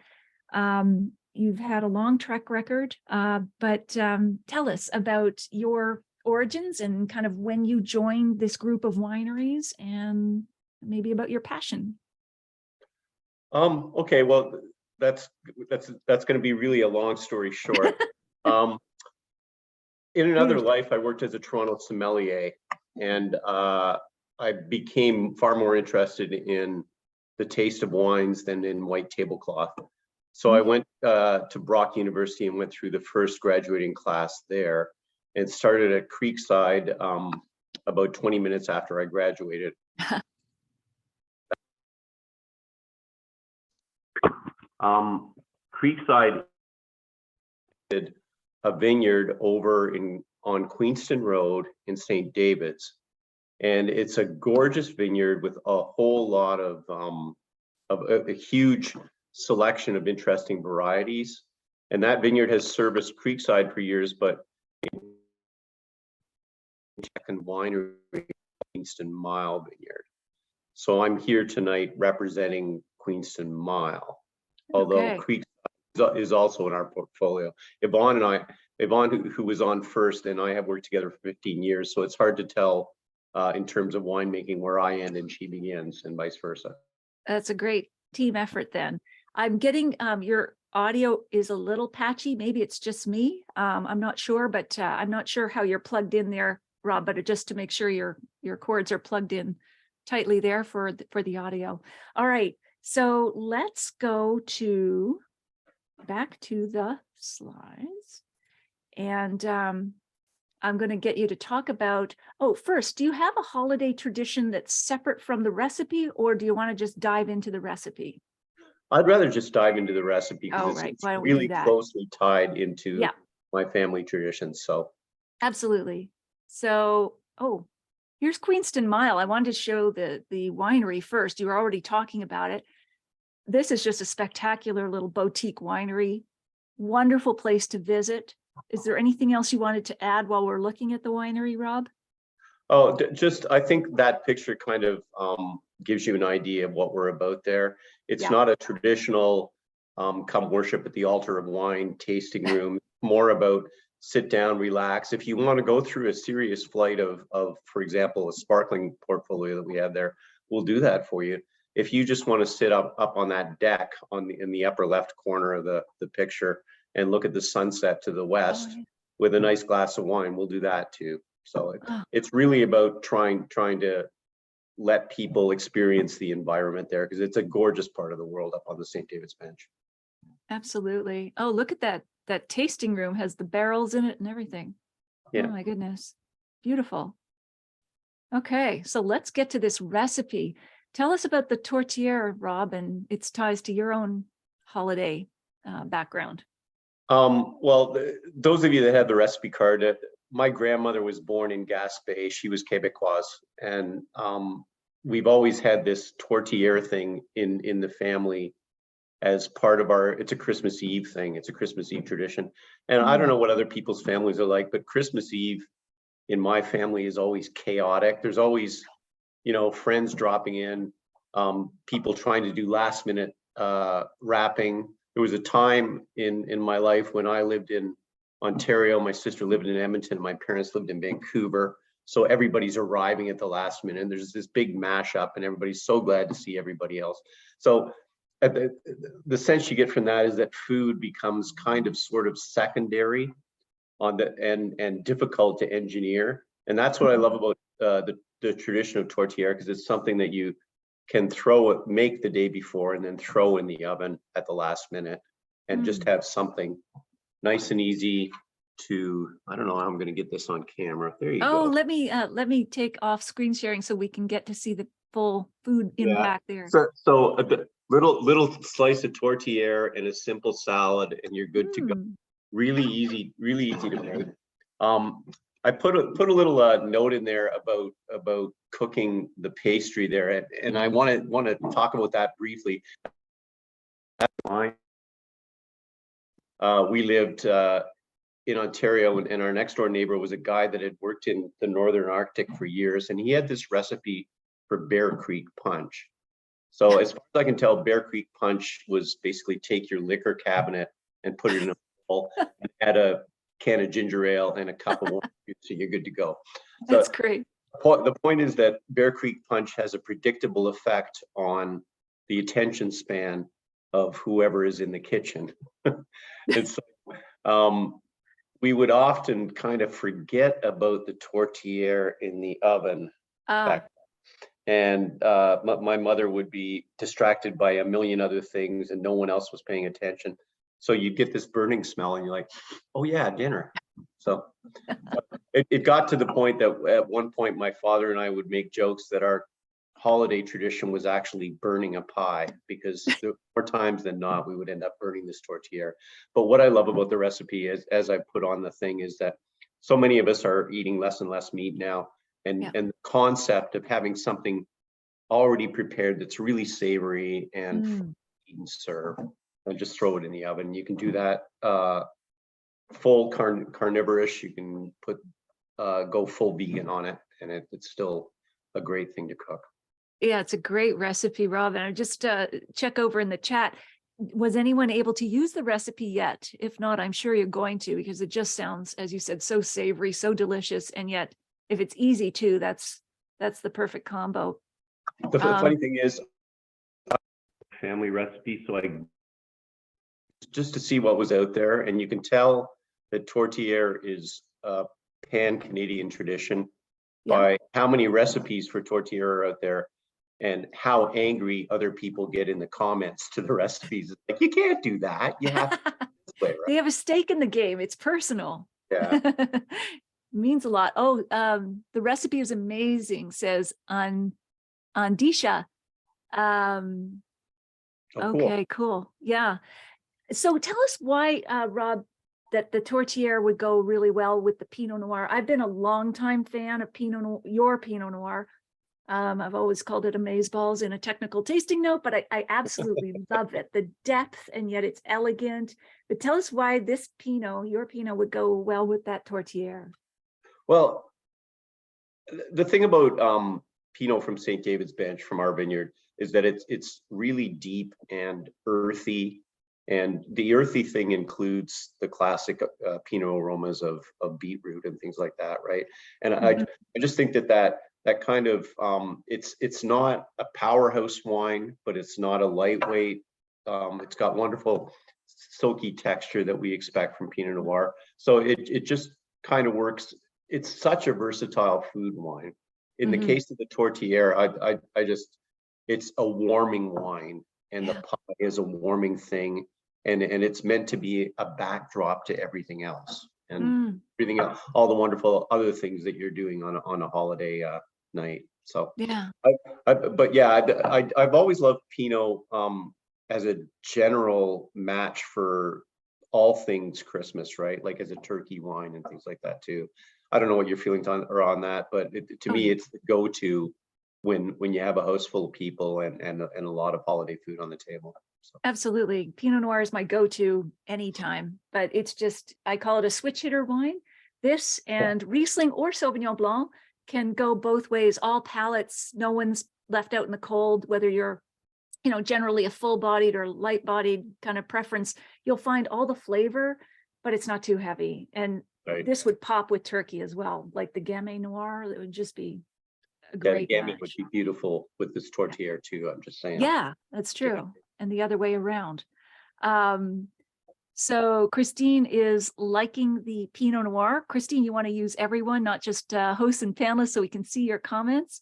You've had a long track record, but tell us about your origins and kind of when you joined this group of wineries and maybe about your passion. Okay, well, that's going to be really a long story short. In another life, I worked as a Toronto sommelier, and I became far more interested in the taste of wines than in white tablecloth. So I went to Brock University and went through the first graduating class there and started at Creekside about 20 minutes after I graduated. Creekside did a vineyard over on Queenston Road in St. David's, and it's a gorgeous vineyard with a whole lot of a huge selection of interesting varieties. And that vineyard has serviced Creekside for years, but second winery, Queenston Mile Vineyard. So I'm here tonight representing Queenston Mile, although Creekside is also in our portfolio. Yvonne, who was on first, and I have worked together for 15 years, so it's hard to tell in terms of winemaking where I end and she begins, and vice versa. That's a great team effort then. I'm getting your audio is a little patchy. Maybe it's just me. I'm not sure, but I'm not sure how you're plugged in there, Rob, but just to make sure your cords are plugged in tightly there for the audio. All right, so let's go back to the slides. And I'm going to get you to talk about, first, do you have a holiday tradition that's separate from the recipe, or do you want to just dive into the recipe? I'd rather just dive into the recipe because it's Why don't we really do that? closely tied into my family traditions. So Absolutely. So, oh, here's Queenston Mile. I wanted to show the winery first. You were already talking about it. This is just a spectacular little boutique winery. Wonderful place to visit. Is there anything else you wanted to add while we're looking at the winery, Rob? oh, just I think that picture kind of gives you an idea of what we're about there. It's Yeah. not a traditional come worship at the altar of wine tasting room. More about sit down, relax. If you want to go through a serious flight of, for example, a sparkling portfolio that we have there, we'll do that for you. If you just want to sit up on that deck in the upper left corner of the picture and look at the sunset to the west with a nice glass of wine, we'll do that too. So it's really about trying to let people experience the environment there, because it's a gorgeous part of the world up on the St. David's Bench. Absolutely. Oh, look at that. That tasting room has the barrels in it and everything. Yeah. Oh my goodness. Beautiful. Okay, so let's get to this recipe. Tell us about the tourtière, Rob, and its ties to your own holiday background. Well, those of you that have the recipe card, my grandmother was born in Gaspé. She was Quebecoise, and we've always had this tourtière thing in the family as part of it's a Christmas Eve thing. It's a Christmas Eve tradition. And I don't know what other people's families are like, but Christmas Eve in my family is always chaotic. There's always, friends dropping in, people trying to do last minute wrapping. There was a time in my life when I lived in Ontario, my sister lived in Edmonton, and my parents lived in Vancouver. So everybody's arriving at the last minute, and there's this big mashup, and everybody's so glad to see everybody else. So the sense you get from that is that food becomes kind of sort of secondary and difficult to engineer. And that's what I love about the tradition of tourtière, because it's something that you can make the day before and then throw in the oven at the last minute and just have something nice and easy to, I don't know how I'm going to get this on camera. There you go. Oh, let me take off screen sharing so we can get to see the full food impact there. So a little slice of tourtière and a simple salad, and you're good to go. Really easy to make. I put a little note in there about cooking the pastry there, and I want to talk about that briefly. We lived in Ontario, and our next door neighbor was a guy that had worked in the Northern Arctic for years, and he had this recipe for Bear Creek punch. So as far as I can tell, Bear Creek punch was basically take your liquor cabinet and put it in a bowl and add a can of ginger ale and a cup of water, so you're good to go. So that's great. The point is that Bear Creek punch has a predictable effect on the attention span of whoever is in the kitchen. And so we would often kind of forget about the tourtière in the oven. And my mother would be distracted by a million other things and no one else was paying attention. So you'd get this burning smell and you're like, oh yeah, dinner. So it got to the point that at one point my father and I would make jokes that our holiday tradition was actually burning a pie, because there more times than not we would end up burning this tourtière. But what I love about the recipe is, as I put on the thing, is that so many of us are eating less and less meat now, and the concept of having something already prepared that's really savory and eat and serve, and just throw it in the oven. You can do that full carnivorous. You can go full vegan on it, and it's still a great thing to cook. Yeah, it's a great recipe, Rob. And I just check over in the chat. Was anyone able to use the recipe yet? If not, I'm sure you're going to, because it just sounds, as you said, so savory, so delicious. And yet, if it's easy too, that's the perfect combo. The funny thing is, family recipe, so just to see what was out there, and you can tell that tourtière is a pan-Canadian tradition by how many recipes for tourtière are out there and how angry other people get in the comments to the recipes. It's like, you can't do that. You have to play, right? They have a stake in the game. It's personal. Yeah. Means a lot. Oh, the recipe is amazing, says Andisha. Oh, okay, cool. Yeah. So tell us why, Rob, that the Tourtière would go really well with the Pinot Noir. I've been a longtime fan of your Pinot Noir. I've always called it amazeballs in a technical tasting note, but I absolutely love it. The depth, and yet it's elegant. But tell us why this Pinot, your Pinot, would go well with that Tourtière. Well, the thing about Pinot from St. David's Bench from our vineyard is that it's really deep and earthy. And the earthy thing includes the classic Pinot aromas of beetroot and things like that, right? And I just think that kind of it's not a powerhouse wine, but it's not a lightweight. It's got wonderful silky texture that we expect from Pinot Noir. So it just kind of works. It's such a versatile food wine. In the case of the Tourtière, it's a warming wine, and the pie is a warming thing, and it's meant to be a backdrop to everything else, and everything else, all the wonderful other things that you're doing on a holiday night. So yeah, I've always loved Pinot as a general match for all things Christmas, right? Like as a turkey wine and things like that too. I don't know what your feelings on that, but to me, it's the go-to when you have a house full of people and a lot of holiday food on the table. So. Absolutely. Pinot Noir is my go-to anytime, but it's just, I call it a switch hitter wine. This and Riesling or Sauvignon Blanc can go both ways, all palates. No one's left out in the cold, whether you're, generally a full-bodied or light-bodied kind of preference. You'll find all the flavor, but it's not too heavy. And this would pop with turkey as well, like the Gamay Noir. It would just be a great Gamay match. would be beautiful with this Tourtière too. I'm just saying. Yeah, that's true. And the other way around. So Christine is liking the Pinot Noir. Christine, you want to use everyone, not just hosts and panelists, so we can see your comments.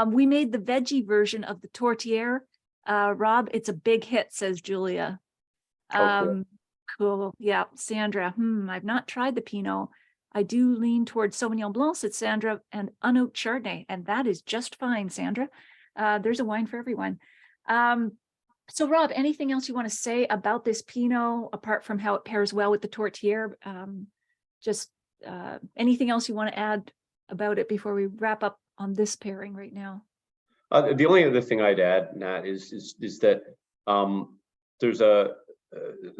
We made the veggie version of the Tourtière. Rob, it's a big hit, says Julia. Cool. Yeah, Sandra. I've not tried the Pinot. I do lean towards Sauvignon Blanc, said Sandra, and unoaked Chardonnay, and that is just fine, Sandra. There's a wine for everyone. So Rob, anything else you want to say about this Pinot, apart from how it pairs well with the Tourtière? Anything else you want to add about it before we wrap up on this pairing right now? The only other thing I'd add, Nat, is that there's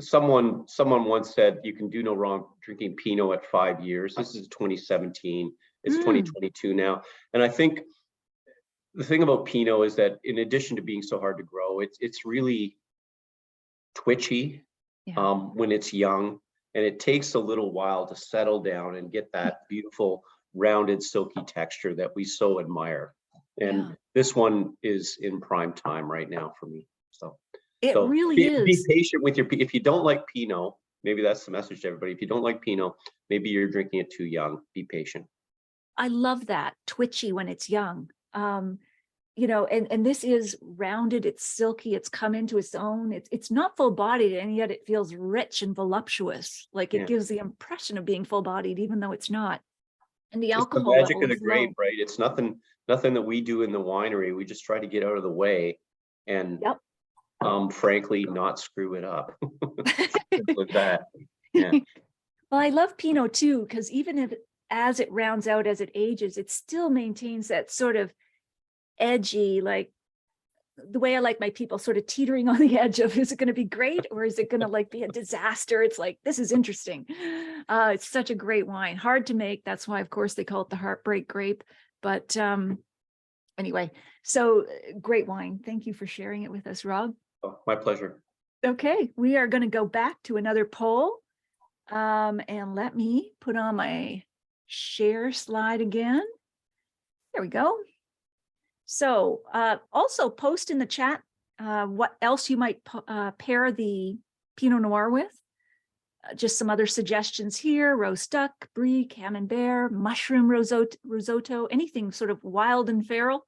someone once said you can do no wrong drinking Pinot at 5 years. This is 2017. It's 2022 now, and I think the thing about Pinot is that in addition to being so hard to grow, it's really twitchy when it's young, and it takes a little while to settle down and get that beautiful rounded silky texture that we so admire. And this one is in prime time right now for me. So it really is. Be patient with if you don't like Pinot, maybe that's the message to everybody. If you don't like Pinot, maybe you're drinking it too young. Be patient. I love that, twitchy when it's young. And this is rounded, it's silky, it's come into its own. It's not full bodied, and yet it feels rich and voluptuous. Like it gives the impression of being full bodied, even though it's not. And the alcohol it's the magic level of the grape, right? It's nothing that we do in the winery. We just try to get out of the way and frankly not screw it up. With that. Yeah. Well, I love Pinot too, because even as it rounds out, as it ages, it still maintains that sort of edgy, like the way I like my people, sort of teetering on the edge of, is it going to be great or is it going to be a disaster? It's like, this is interesting. It's such a great wine, hard to make. That's why, of course, they call it the heartbreak grape. But anyway, so great wine. Thank you for sharing it with us, Rob. Oh, my pleasure. Okay, we are going to go back to another poll. And let me put on my share slide again. There we go. So also post in the chat what else you might pair the Pinot Noir with. Just some other suggestions here: roast duck, brie, camembert, mushroom risotto, anything sort of wild and feral.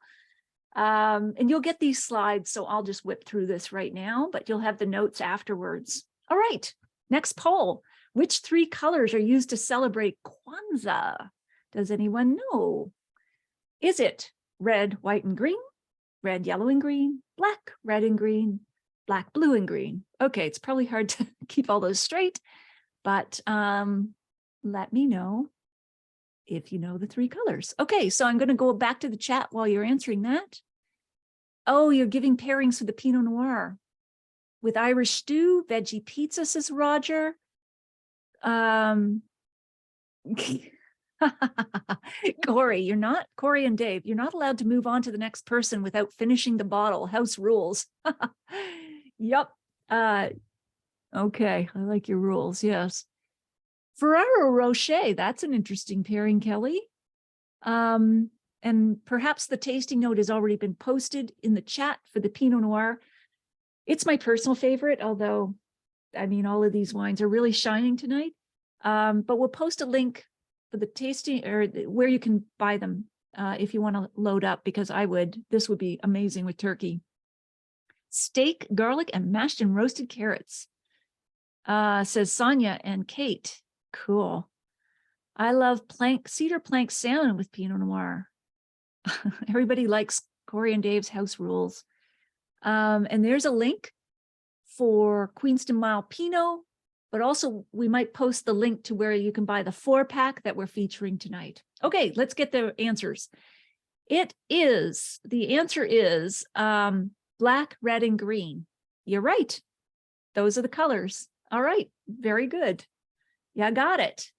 And you'll get these slides, so I'll just whip through this right now, but you'll have the notes afterwards. All right, next poll. Which 3 colors are used to celebrate Kwanzaa? Does anyone know? Is it red, white, and green, red, yellow, and green, black, red, and green, black, blue, and green? Okay, it's probably hard to keep all those straight. but let me know if you know the 3 colors. Okay, so I'm going to go back to the chat while you're answering that. Oh, you're giving pairings for the Pinot Noir with Irish stew, veggie pizza, says Roger. Corey and Dave, you're not allowed to move on to the next person without finishing the bottle. House rules. Yep. Okay, I like your rules. Yes. Ferrero Rocher, that's an interesting pairing, Kelly. And perhaps the tasting note has already been posted in the chat for the Pinot Noir. It's my personal favorite, although, I mean, all of these wines are really shining tonight. But we'll post a link for the tasting or where you can buy them if you want to load up, because this would be amazing with turkey. Steak, garlic, and mashed and roasted carrots, says Sonia and Kate. Cool. I love cedar plank salmon with Pinot Noir. Everybody likes Corey and Dave's house rules. And there's a link for Queenston Mile Pinot, but also we might post the link to where you can buy the 4-pack that we're featuring tonight. Okay, let's get the answers. The answer is black, red, and green. You're right. Those are the colors. All right, very good. Yeah, got it.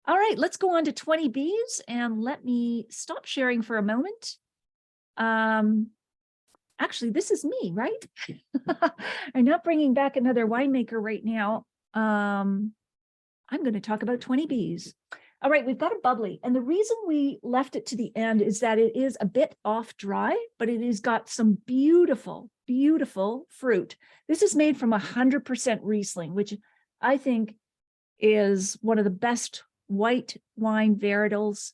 All right, let's go on to 20 Bs and let me stop sharing for a moment. Actually, this is me, right? I'm not bringing back another winemaker right now. I'm going to talk about 20 Bs. All right, we've got a bubbly. And the reason we left it to the end is that it is a bit off dry, but it has got some beautiful, beautiful fruit. This is made from 100% Riesling, which I think is one of the best white wine varietals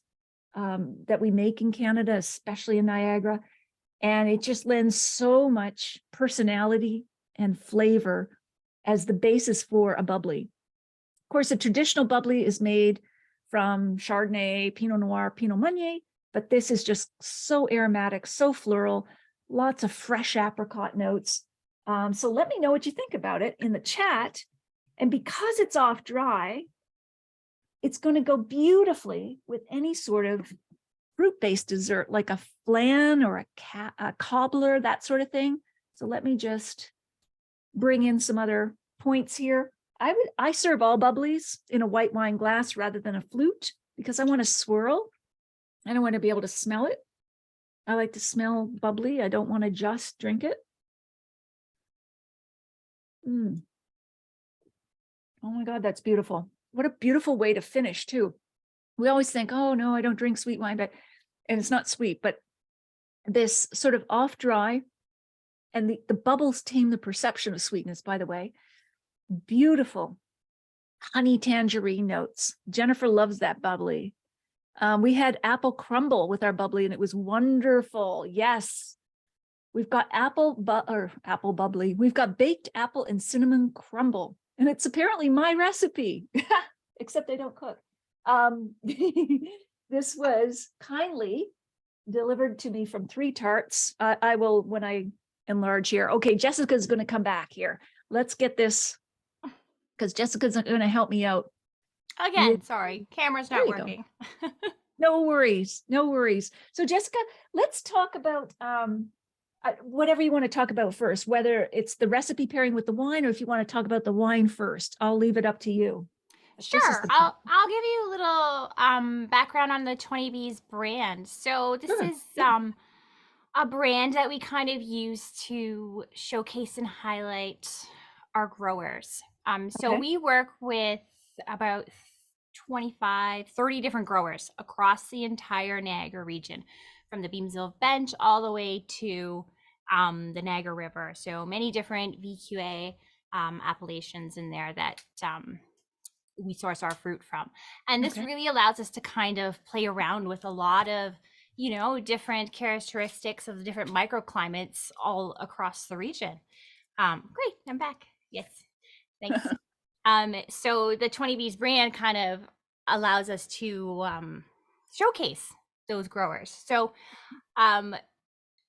that we make in Canada, especially in Niagara. And it just lends so much personality and flavor as the basis for a bubbly. Of course, a traditional bubbly is made from Chardonnay, Pinot Noir, Pinot Meunier, but this is just so aromatic, so floral, lots of fresh apricot notes. So let me know what you think about it in the chat. And because it's off dry, it's going to go beautifully with any sort of fruit-based dessert, like a flan or a cobbler, that sort of thing. So let me just bring in some other points here. I serve all bubblies in a white wine glass rather than a flute because I want to swirl. I don't want to be able to smell it. I like to smell bubbly. I don't want to just drink it. Oh my God, that's beautiful. What a beautiful way to finish too. We always think, oh no, I don't drink sweet wine, and it's not sweet, but this sort of off dry, and the bubbles tame the perception of sweetness, by the way. Beautiful honey tangerine notes. Jennifer loves that bubbly. We had apple crumble with our bubbly and it was wonderful. Yes. We've got apple bubbly. We've got baked apple and cinnamon crumble. And it's apparently my recipe, except I don't cook. This was kindly delivered to me from 3 Tarts. I will, when I enlarge here. Okay, Jessica's going to come back here. Let's get this, because Jessica's going to help me out. Again, sorry, camera's not working. No worries, no worries. So Jessica, let's talk about whatever you want to talk about first, whether it's the recipe pairing with the wine or if you want to talk about the wine first. I'll leave it up to you. Sure, I'll give you a little background on the 20 Bs brand. So this is a brand that we kind of use to showcase and highlight our growers. So we work with about 30 different growers across the entire Niagara region, from the Beamsville Bench all the way to the Niagara River. So many different VQA appellations in there that we source our fruit from. And this really allows us to kind of play around with a lot of, different characteristics of the different microclimates all across the region. Great, I'm back. Yes, thanks. So the 20 Bs brand kind of allows us to showcase those growers. So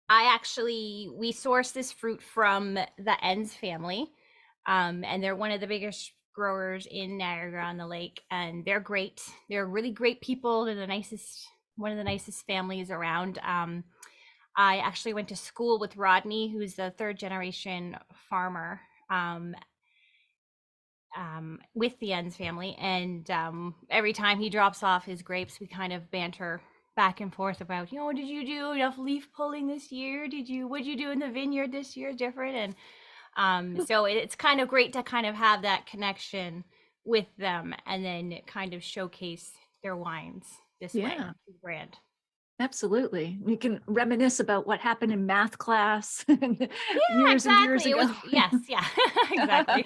we source this fruit from the Enns family, and they're one of the biggest growers in Niagara on the lake, and they're great. They're really great people. They're one of the nicest families around. I actually went to school with Rodney, who's the third generation farmer with the Enns family. And every time he drops off his grapes, we kind of banter back and forth about, did you do enough leaf pulling this year? What'd you do in the vineyard this year different? And so it's kind of great to kind of have that connection with them and then kind of showcase their wines this way, brand. Absolutely. You can reminisce about what happened in math class Yeah, years exactly. and years ago. Yes, yeah, exactly.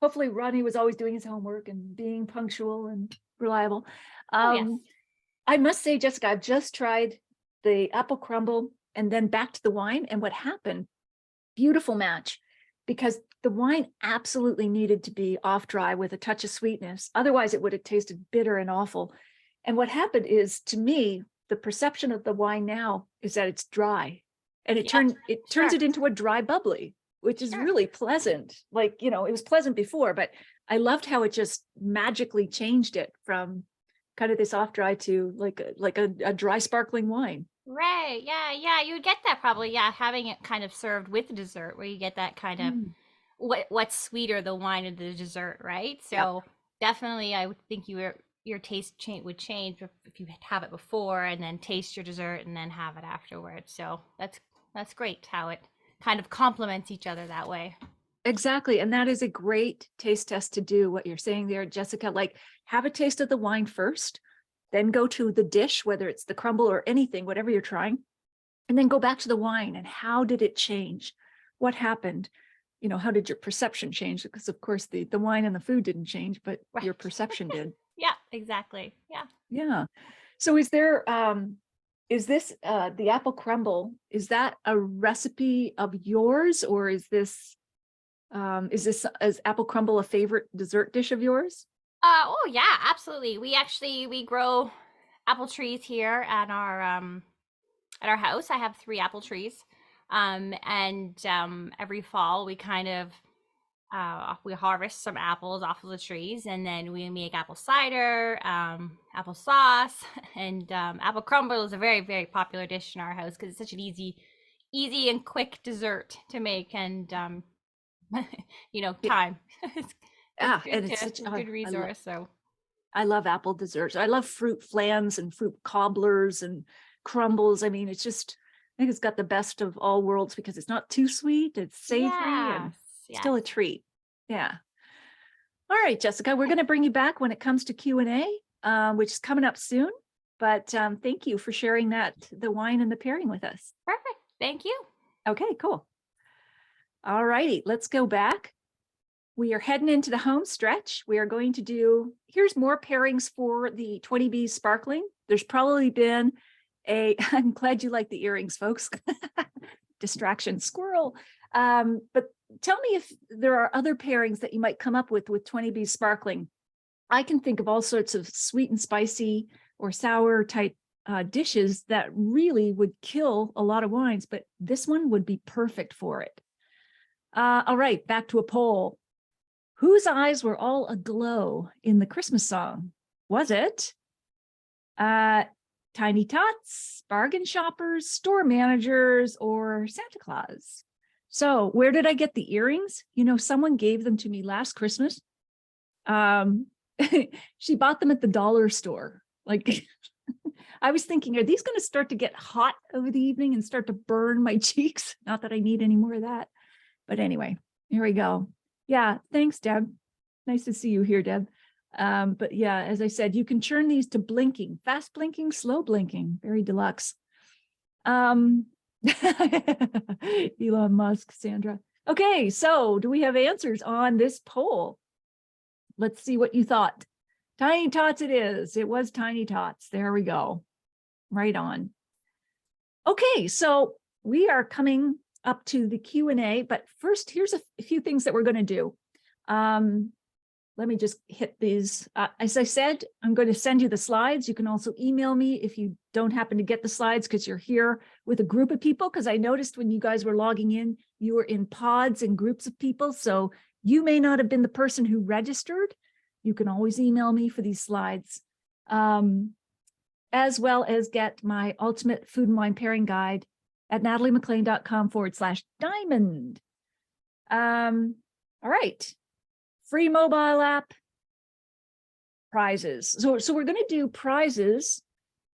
Hopefully Rodney was always doing his homework and being punctual and reliable. Yes. I must say, Jessica, I've just tried the apple crumble and then back to the wine. And what happened, beautiful match, because the wine absolutely needed to be off dry with a touch of sweetness. Otherwise, it would have tasted bitter and awful. And what happened is, to me, the perception of the wine now is that it's dry, and it turns it into a dry bubbly, which is really pleasant. Like, it was pleasant before, but I loved how it just magically changed it from kind of this off dry to like a dry sparkling wine. Right. Yeah. You would get that probably. Yeah. Having it kind of served with dessert, where you get that kind of what's sweeter, the wine or the dessert, right? So definitely, I would think your taste would change if you have it before and then taste your dessert and then have it afterwards. So that's great how it kind of complements each other that way. Exactly. And that is a great taste test to do, what you're saying there, Jessica. Like, have a taste of the wine first, then go to the dish, whether it's the crumble or anything, whatever you're trying, and then go back to the wine. And how did it change? What happened? How did your perception change? Because of course the wine and the food didn't change, but your perception did. Yeah, exactly. Yeah. Yeah. So is this the apple crumble? Is that a recipe of yours, or is apple crumble a favorite dessert dish of yours? Oh yeah, absolutely. We grow apple trees here at our house. I have 3 apple trees. And every fall we kind of we harvest some apples off of the trees, and then we make apple cider, apple sauce, and apple crumble is a very, very popular dish in our house because it's such an easy and quick dessert to make, and time. It's such a good resource. I love apple desserts. I love fruit flans and fruit cobblers and crumbles. I mean, I think it's got the best of all worlds because it's not too sweet, it's savory, and still a treat. Yeah. All right, Jessica, we're going to bring you back when it comes to Q&A, which is coming up soon. But thank you for sharing the wine and the pairing with us. Perfect. Thank you. Okay, cool. All righty, let's go back. We are heading into the home stretch. We are going to here's more pairings for the 20B Sparkling. There's probably been I'm glad you like the earrings, folks. Distraction squirrel. But tell me if there are other pairings that you might come up with 20B Sparkling. I can think of all sorts of sweet and spicy or sour type dishes that really would kill a lot of wines, but this one would be perfect for it. All right, back to a poll. Whose eyes were all aglow in the Christmas song? Was it Tiny Tots, bargain shoppers, store managers, or Santa Claus? So where did I get the earrings? Someone gave them to me last Christmas. She bought them at the dollar store. Like, I was thinking, are these going to start to get hot over the evening and start to burn my cheeks? Not that I need any more of that. But anyway, here we go. Yeah, thanks, Deb. Nice to see you here, Deb. But yeah, as I said, you can churn these to blinking, fast blinking, slow blinking, very deluxe. Elon Musk, Sandra. Okay, so do we have answers on this poll? Let's see what you thought. Tiny Tots it is. It was Tiny Tots. There we go. Right on. Okay, so we are coming up to the Q&A, but first, here's a few things that we're going to do. let me just hit these. As I said, I'm going to send you the slides. You can also email me if you don't happen to get the slides because you're here with a group of people, because I noticed when you guys were logging in, you were in pods and groups of people. So you may not have been the person who registered. You can always email me for these slides, as well as get my ultimate food and wine pairing guide at nataliemaclean.com/diamond. All right. Free mobile app, prizes. So we're going to do prizes,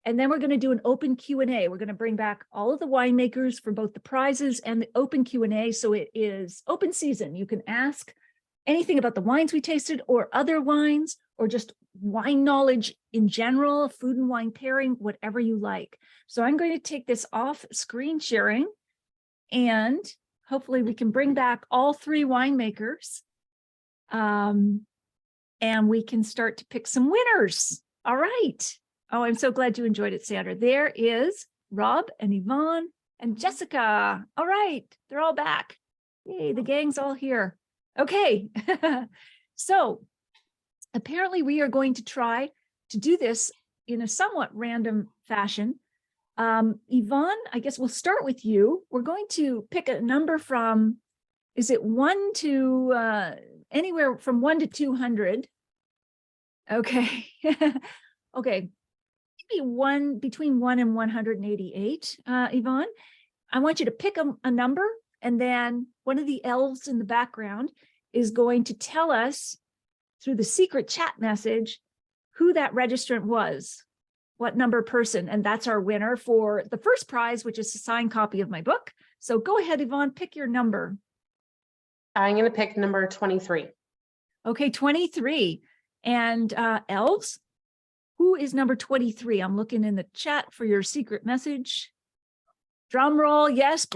and then we're going to do an open Q&A. We're going to bring back all of the winemakers for both the prizes and the open Q&A. So it is open season. You can ask anything about the wines we tasted or other wines, or just wine knowledge in general, food and wine pairing, whatever you like. So I'm going to take this off screen sharing, and hopefully we can bring back all three winemakers. And we can start to pick some winners. All right. Oh, I'm so glad you enjoyed it, Sandra. There is Rob and Yvonne and Jessica. All right. They're all back. Yay, the gang's all here. Okay. So apparently we are going to try to do this in a somewhat random fashion. Yvonne, I guess we'll start with you. We're going to pick a number from, is it 1 to anywhere from 1 to 200? Okay. Okay. Maybe between 1 and 188, Yvonne. I want you to pick a number, and then one of the elves in the background is going to tell us through the secret chat message who that registrant was, what number person, and that's our winner for the first prize, which is a signed copy of my book. So go ahead, Yvonne, pick your number. I'm going to pick number 23. Okay, 23. And elves, who is number 23? I'm looking in the chat for your secret message. Drum roll, yes.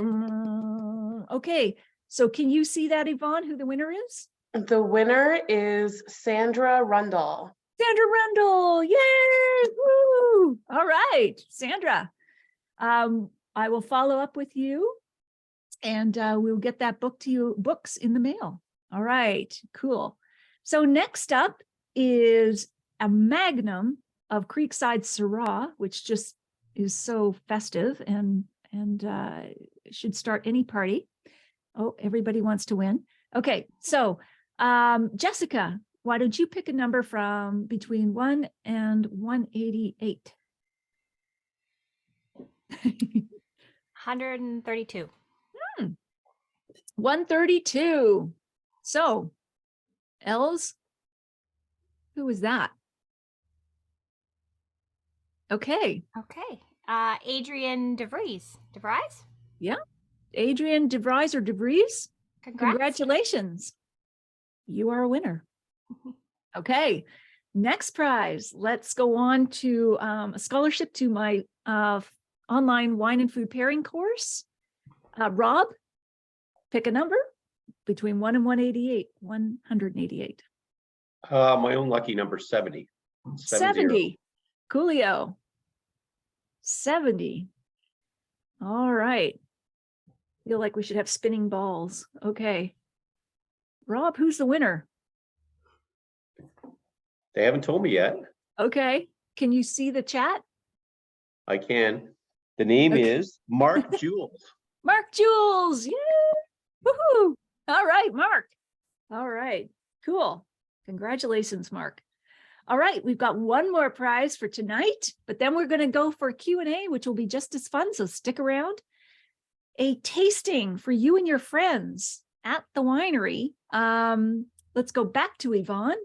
Okay, so can you see that, Yvonne, who the winner is? The winner is Sandra Rundle. Sandra Rundle, yay! Woo! All right, Sandra. I will follow up with you, and we'll get that book to you, books in the mail. All right, cool. So next up is a magnum of Creekside Syrah, which just is so festive and should start any party. Oh, everybody wants to win. Okay, so Jessica, why don't you pick a number from between 1 and 188? 132. 132. So, Els, who was that? Okay. Okay. Adrian DeVries. DeVries? Yeah. Adrian DeVries or DeVries? Congrats. Congratulations. You are a winner. Okay. Next prize. Let's go on to a scholarship to my online wine and food pairing course. Rob, pick a number between 1 and 188. 188. My own lucky number, 70. 70. Coolio. 70. All right. Feel like we should have spinning balls. Okay. Rob, who's the winner? They haven't told me yet. Okay. Can you see the chat? I can. The name Okay. is Mark Jules. Mark Jules. Yeah. Woohoo. All right, Mark. All right. Cool. Congratulations, Mark. All right, we've got one more prize for tonight, but then we're going to go for Q&A, which will be just as fun, so stick around. A tasting for you and your friends at the winery. Let's go back to Yvonne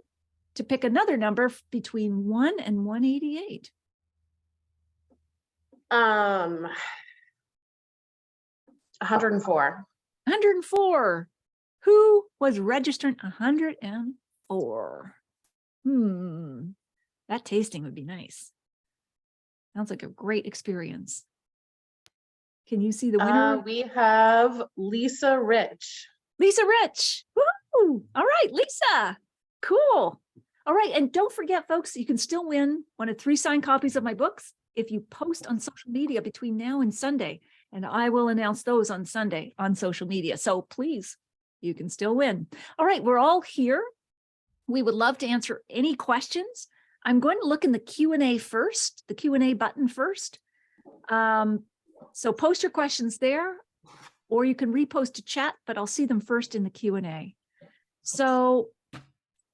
to pick another number between 1 and 188. 104. 104. Who was registered 104? That tasting would be nice. Sounds like a great experience. Can you see the winner? We have Lisa Rich. Lisa Rich. Woo! All right, Lisa. Cool. All right, and don't forget, folks, you can still win one of 3 signed copies of my books if you post on social media between now and Sunday, and I will announce those on Sunday on social media. So please, you can still win. All right, we're all here. We would love to answer any questions. I'm going to look in the Q&A first, the Q&A button first. So post your questions there, or you can repost to chat, but I'll see them first in the Q&A. So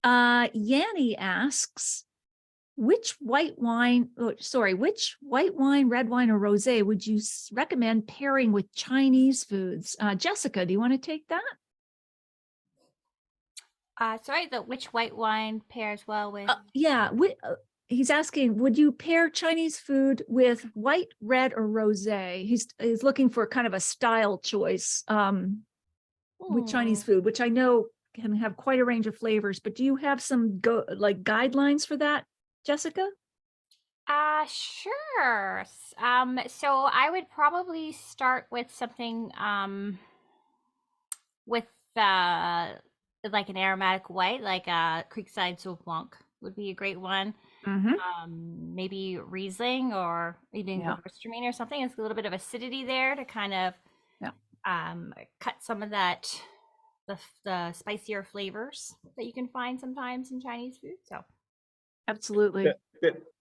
Yanni asks, which white wine, which white wine, red wine, or rosé would you recommend pairing with Chinese foods? Jessica, do you want to take that? Sorry, which white wine pairs well with? Yeah, he's asking, would you pair Chinese food with white, red, or rosé? He's looking for kind of a style choice with Chinese food, which I know can have quite a range of flavors. But do you have some guidelines for that, Jessica? Sure. So I would probably start with something with like an aromatic white, like Creekside Sauvignon Blanc would be a great one. Mm-hmm. Maybe Riesling or even Gewürztraminer or something. It's a little bit of acidity there to kind of cut some of that the spicier flavors that you can find sometimes in Chinese food. So Absolutely.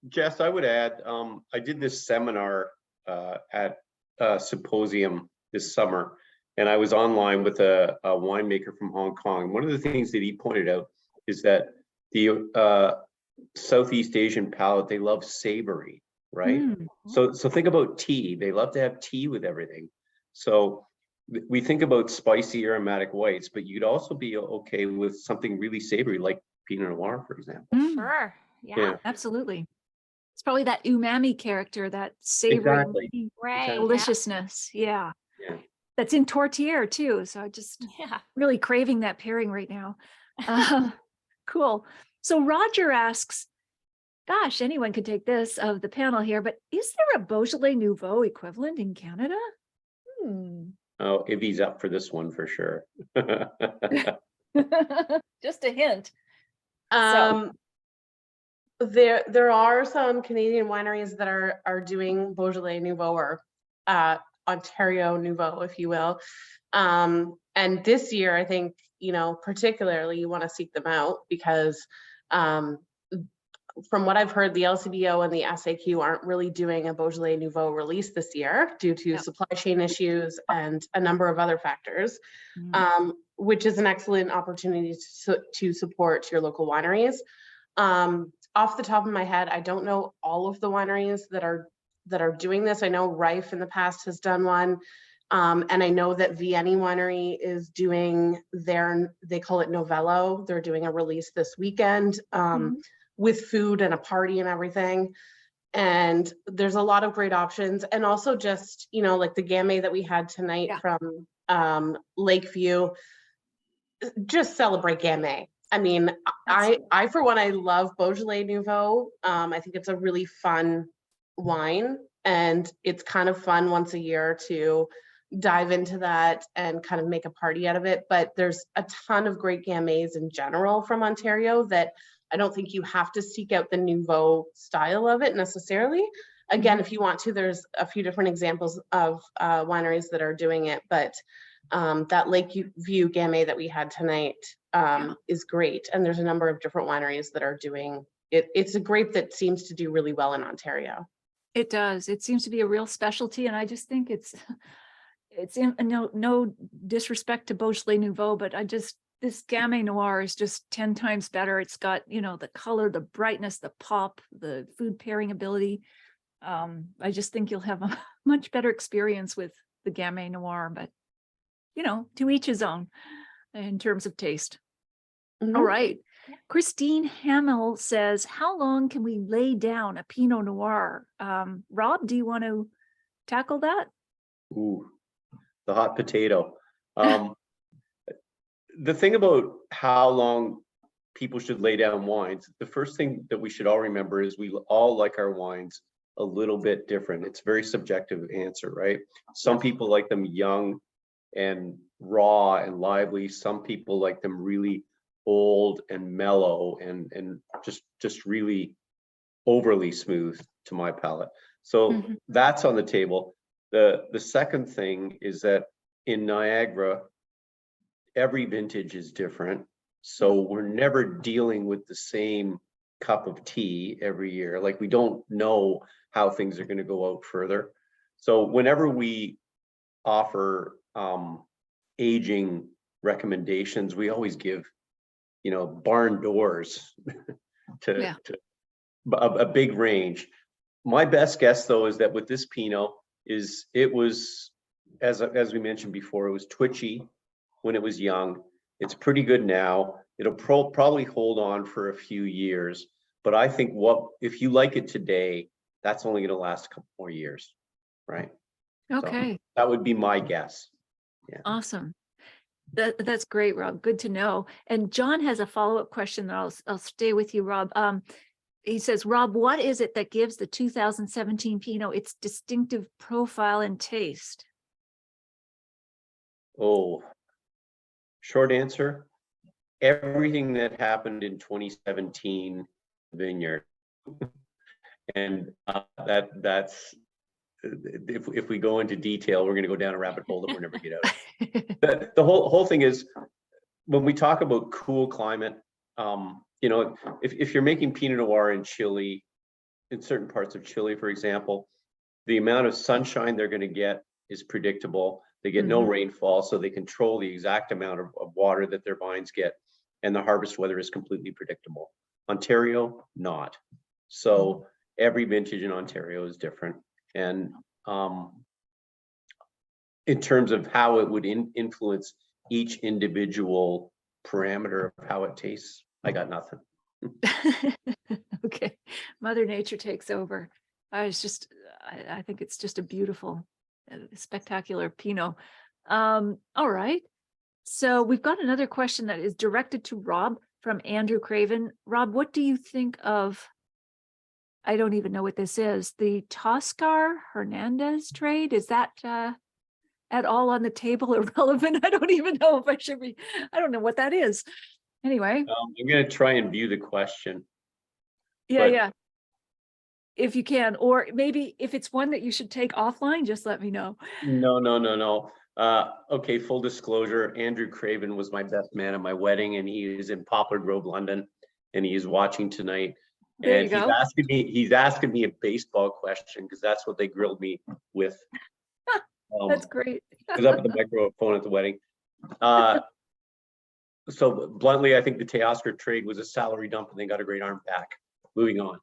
Jess, I would add, I did this seminar at a symposium this summer, and I was online with a winemaker from Hong Kong. One of the things that he pointed out is that the Southeast Asian palate, they love savory, right? So think about tea. They love to have tea with everything. So we think about spicy aromatic whites, but you'd also be okay with something really savory like Pinot Noir, for example. Sure. Yeah, absolutely. It's probably that umami character, that savory deliciousness. Yeah. That's in tortilla too. So I just really craving that pairing right now. Cool. So Roger asks, gosh, anyone could take this of the panel here, but is there a Beaujolais Nouveau equivalent in Canada? Oh, Ivy's up for this one for sure. Just a hint. There are some Canadian wineries that are doing Beaujolais Nouveau or Ontario Nouveau, if you will. And this year, I think, particularly you want to seek them out because from what I've heard, the LCBO and the SAQ aren't really doing a Beaujolais Nouveau release this year due to supply chain issues and a number of other factors, which is an excellent opportunity to support your local wineries. Off the top of my head, I don't know all of the wineries that are doing this. I know Rife in the past has done one. And I know that Vienny Winery is doing they call it Novello. They're doing a release this weekend with food and a party and everything. And there's a lot of great options. And also just, like the Gamay that we had tonight from Lakeview, just celebrate Gamay. I mean, I for one, I love Beaujolais Nouveau. I think it's a really fun wine, and it's kind of fun once a year to dive into that and kind of make a party out of it. But there's a ton of great Gamays in general from Ontario that I don't think you have to seek out the Nouveau style of it necessarily. Again, if you want to, there's a few different examples of wineries that are doing it, but that Lakeview Gamay that we had tonight is great. And there's a number of different wineries that are doing it. It's a grape that seems to do really well in Ontario. It does. It seems to be a real specialty. And I just think it's in no disrespect to Beaujolais Nouveau, but this Gamay Noir is just 10 times better. It's got, the color, the brightness, the pop, the food pairing ability. I just think you'll have a much better experience with the Gamay Noir, but to each his own in terms of taste. All right. Christine Hamill says, how long can we lay down a Pinot Noir? Rob, do you want to tackle that? Ooh, the hot potato. The thing about how long people should lay down wines, the first thing that we should all remember is we all like our wines a little bit different. It's a very subjective answer, right? Some people like them young and raw and lively. Some people like them really old and mellow and just really overly smooth to my palate. So that's on the table. The second thing is that in Niagara, every vintage is different. So we're never dealing with the same cup of tea every year. Like, we don't know how things are going to go out further. So whenever we offer aging recommendations, we always give, barn doors to a big range. My best guess, though, is that with this Pinot, it was, as we mentioned before, it was twitchy when it was young. It's pretty good now. It'll probably hold on for a few years, but I think if you like it today, that's only going to last a couple more years, right? Okay. So that would be my guess. Yeah. Awesome. That's great, Rob. Good to know. And John has a follow-up question that I'll stay with you, Rob. He says, Rob, what is it that gives the 2017 Pinot its distinctive profile and taste? Oh, short answer, everything that happened in 2017 Vineyard. And that's if we go into detail, we're going to go down a rabbit hole that we'll never get out. The whole thing is, when we talk about cool climate, if you're making Pinot Noir in Chile, in certain parts of Chile, for example, the amount of sunshine they're going to get is predictable. They get no rainfall, so they control the exact amount of water that their vines get, and the harvest weather is completely predictable. Ontario, not. So every vintage in Ontario is different. And in terms of how it would influence each individual parameter of how it tastes, I got nothing. Okay. Mother Nature takes over. I think it's just a beautiful, spectacular Pinot. All right. So we've got another question that is directed to Rob from Andrew Craven. Rob, what do you think of, I don't even know what this is, the Toscar Hernandez trade? Is that at all on the table or relevant? I don't even know if I don't know what that is. Anyway. I'm going to try and view the question. Yeah. If you can, or maybe if it's one that you should take offline, just let me know. No. Okay, full disclosure, Andrew Craven was my best man at my wedding, and he is in Poplar Grove, London, and he is watching tonight. There And you go. he's asking me a baseball question, because that's what they grilled me with. That's great. He was up at the microphone at the wedding. So bluntly, I think the Teoscar trade was a salary dump, and they got a great arm back. Moving on.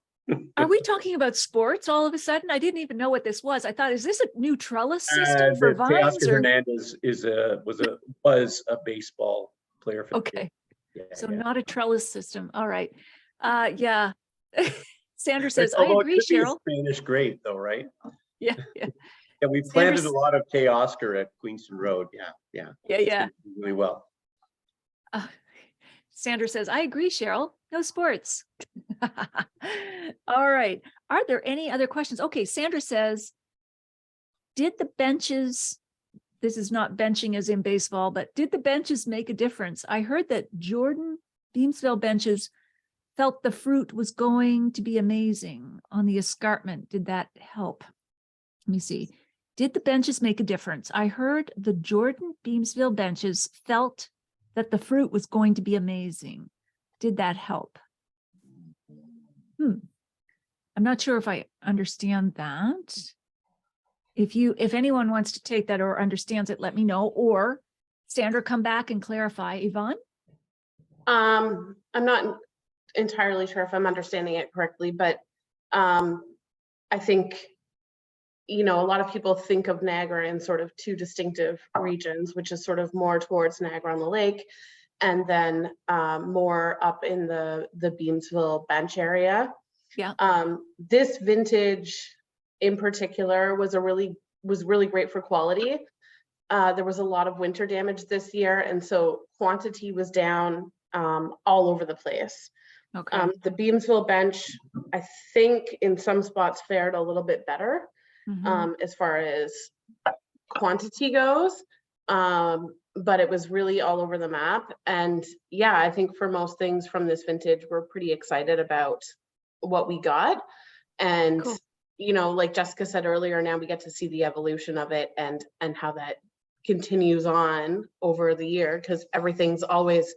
Are we talking about sports all of a sudden? I didn't even know what this was. I thought, is this a new trellis system for vines? Teoscar Hernandez was a baseball player. For okay. Not a trellis system. All right. Yeah. Sandra says, I agree, Cheryl. Spanish grape, though, right? Yeah. Yeah, we planted a lot of Teoscar at Queenston Road. Yeah. Really well. Sandra says, I agree, Cheryl. No sports. All right. Are there any other questions? Okay. Sandra says, did the benches, this is not benching as in baseball, but did the benches make a difference? I heard that Jordan Beamsville benches felt the fruit was going to be amazing on the escarpment. Did that help? Let me see. Did the benches make a difference? I heard the Jordan Beamsville benches felt that the fruit was going to be amazing. Did that help? I'm not sure if I understand that. If anyone wants to take that or understands it, let me know. Or Sandra, come back and clarify. Yvonne? I'm not entirely sure if I'm understanding it correctly, but I think, a lot of people think of Niagara in sort of two distinctive regions, which is sort of more towards Niagara on the Lake, and then more up in the Beamsville bench area. Yeah. This vintage in particular was really great for quality. There was a lot of winter damage this year, and so quantity was down all over the place. Okay. The Beamsville bench, I think in some spots fared a little bit better as far as quantity goes. But it was really all over the map. And yeah, I think for most things from this vintage, we're pretty excited about what we got. And, cool. Like Jessica said earlier, now we get to see the evolution of it and how that continues on over the year, because everything's always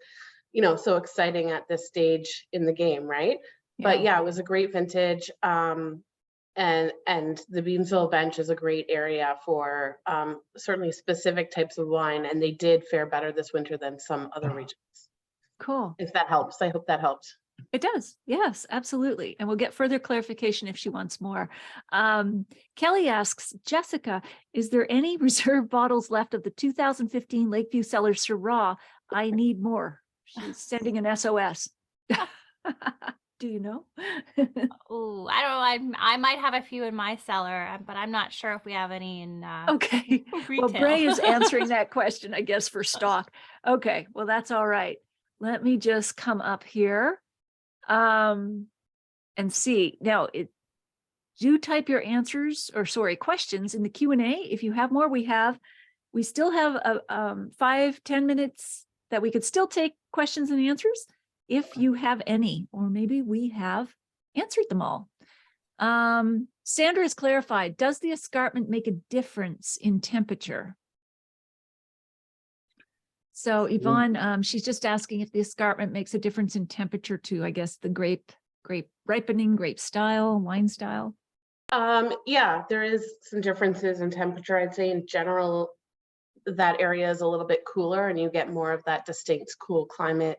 so exciting at this stage in the game, right? But yeah, it was a great vintage. And the Beamsville bench is a great area for certainly specific types of wine, and they did fare better this winter than some other regions. Cool. If that helps, I hope that helped. It does. Yes, absolutely. And we'll get further clarification if she wants more. Kelly asks, Jessica, is there any reserve bottles left of the 2015 Lakeview Cellar Syrah? I need more. She's sending an SOS. Do you know? Oh, I don't know. I might have a few in my cellar, but I'm not sure if we have any in Okay. retail. Well, Bray is answering that question, I guess, for stock. Okay. Well, that's all right. Let me just come up here and see. Now, do type your answers questions in the Q&A. If you have more, we still have 5-10 minutes that we could still take questions and answers if you have any, or maybe we have answered them all. Sandra has clarified, does the escarpment make a difference in temperature? So Yvonne, she's just asking if the escarpment makes a difference in temperature to, I guess, the grape ripening, grape style, wine style. Yeah, there is some differences in temperature. I'd say in general, that area is a little bit cooler and you get more of that distinct cool climate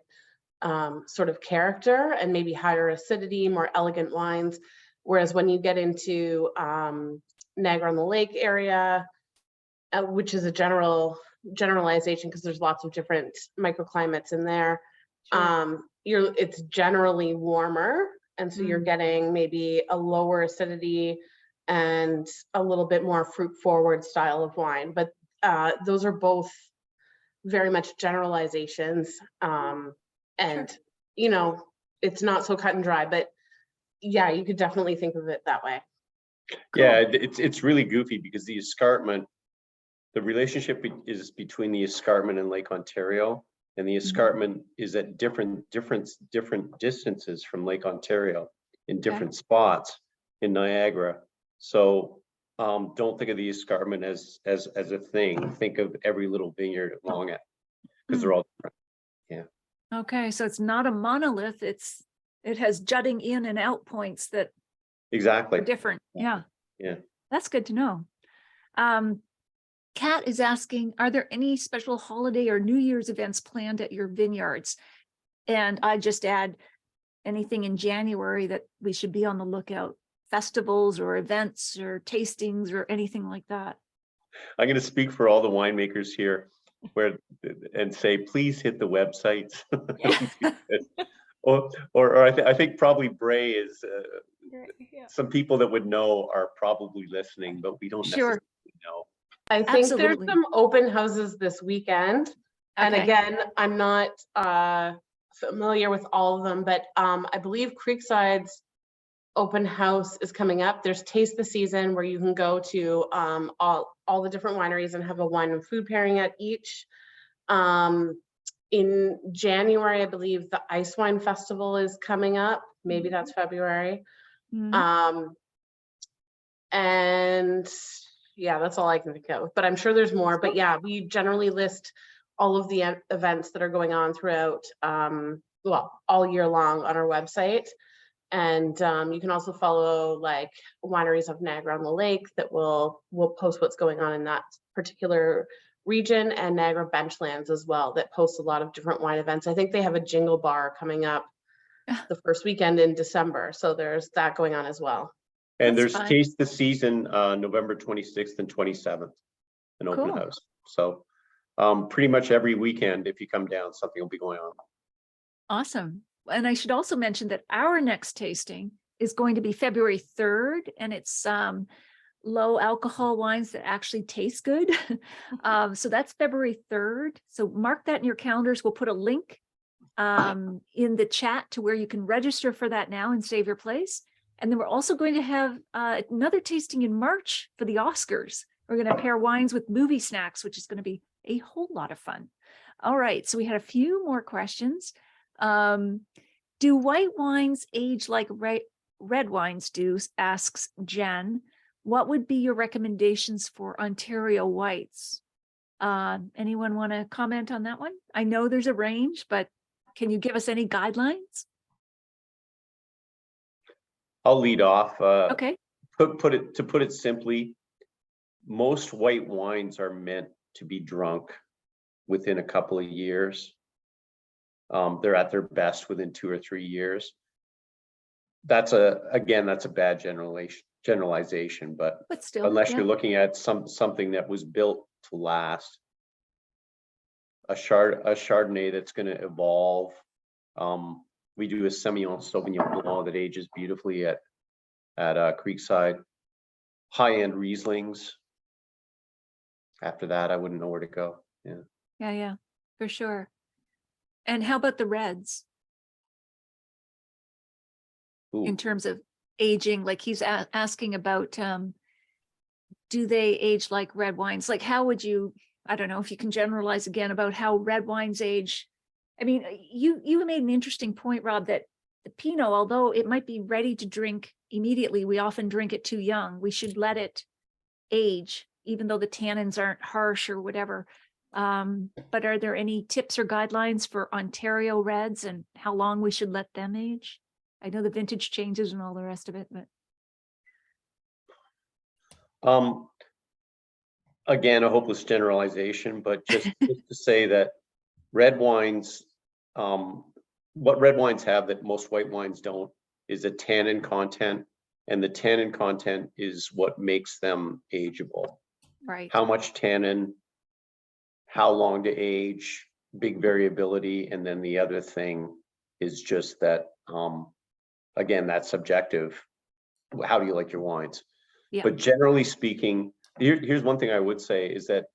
sort of character, and maybe higher acidity, more elegant wines. Whereas when you get into Niagara on the Lake area, which is a generalization because there's lots of different microclimates in there, it's generally warmer, and so you're getting maybe a lower acidity and a little bit more fruit forward style of wine. But those are both very much generalizations, and it's not so cut and dry, but yeah, you could definitely think of it that way. Cool. Yeah, it's really goofy because the escarpment, the relationship is between the escarpment and Lake Ontario, and the escarpment is at different distances from Lake Ontario in different spots in Niagara. So don't think of the escarpment as a thing. Think of every little vineyard along it, because they're all different. Yeah. Okay, so it's not a monolith. It has jutting in and out points that Exactly. are different. Yeah. Yeah. That's good to know. Kat is asking, are there any special holiday or New Year's events planned at your vineyards? And I just add anything in January that we should be on the lookout, festivals or events or tastings or anything like that. I'm going to speak for all the winemakers here and say, please hit the websites. or I think probably Bray is some people that would know are probably listening, but we don't necessarily know. I think Absolutely. there's some open houses this weekend. And again, I'm not familiar with all of them, but I believe Creekside's open house is coming up. There's Taste the Season, where you can go to all the different wineries and have a wine and food pairing at each. In January, I believe the Ice Wine Festival is coming up. Maybe that's February. And yeah, that's all I can think of, but I'm sure there's more. But yeah, we generally list all of the events that are going on throughout, all year long on our website. And you can also follow like Wineries of Niagara on the Lake that will post what's going on in that particular region, and Niagara Benchlands as well that post a lot of different wine events. I think they have a jingle bar coming up the first weekend in December. So there's that going on as well. And That's there's fun. Taste the Season November 26th and 27th, an open Cool. house. So pretty much every weekend, if you come down, something will be going on. Awesome. And I should also mention that our next tasting is going to be February 3rd, and it's low alcohol wines that actually taste good. So that's February 3rd. So mark that in your calendars. We'll put a link in the chat to where you can register for that now and save your place. And then we're also going to have another tasting in March for the Oscars. We're going to pair wines with movie snacks, which is going to be a whole lot of fun. All right, so we had a few more questions. Do white wines age like red wines do? Asks Jen. What would be your recommendations for Ontario whites? Anyone want to comment on that one? I know there's a range, but can you give us any guidelines? I'll lead off. Okay. To put it simply, most white wines are meant to be drunk within a couple of years. They're at their best within 2 or 3 years. That's a bad generalization, but Still, unless yeah. you're looking at something that was built to last, a Chardonnay that's going to evolve. We do a Sauvignon Blanc that ages beautifully at Creekside. High-end Rieslings. After that, I wouldn't know where to go. Yeah. Yeah, for sure. And how about the reds Ooh. in terms of aging? Like he's asking about, do they age like red wines? Like how would you, I don't know if you can generalize again about how red wines age. I mean, you made an interesting point, Rob, that the Pinot, although it might be ready to drink immediately, we often drink it too young. We should let it age, even though the tannins aren't harsh or whatever. But are there any tips or guidelines for Ontario reds and how long we should let them age? I know the vintage changes and all the rest of it, but again, a hopeless generalization, but just to say that red wines, what red wines have that most white wines don't is a tannin content, and the tannin content is what makes them ageable. right. How much tannin, how long to age, big variability, and then the other thing is just that, again, that's subjective. How do you like your wines? Yeah. But generally speaking, here's one thing I would say is that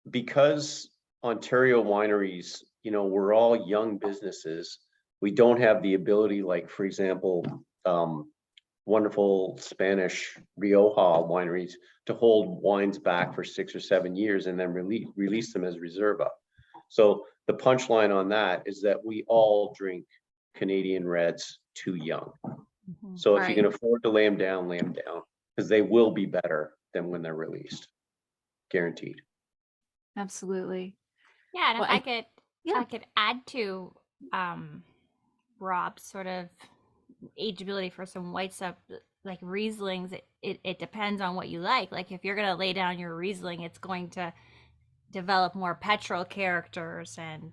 because Ontario wineries, we're all young businesses, we don't have the ability, like, for example, wonderful Spanish Rioja wineries to hold wines back for 6 or 7 years and then release them as Reserva. So the punchline on that is that we all drink Canadian reds too young. So if you can afford to lay them down, because they will be better than when they're released, guaranteed. Absolutely. Yeah, and Well, if I could add to Rob's sort of ageability for some white stuff, like Rieslings, it depends on what you like. Like if you're gonna lay down your Riesling, it's going to develop more petrol characters, and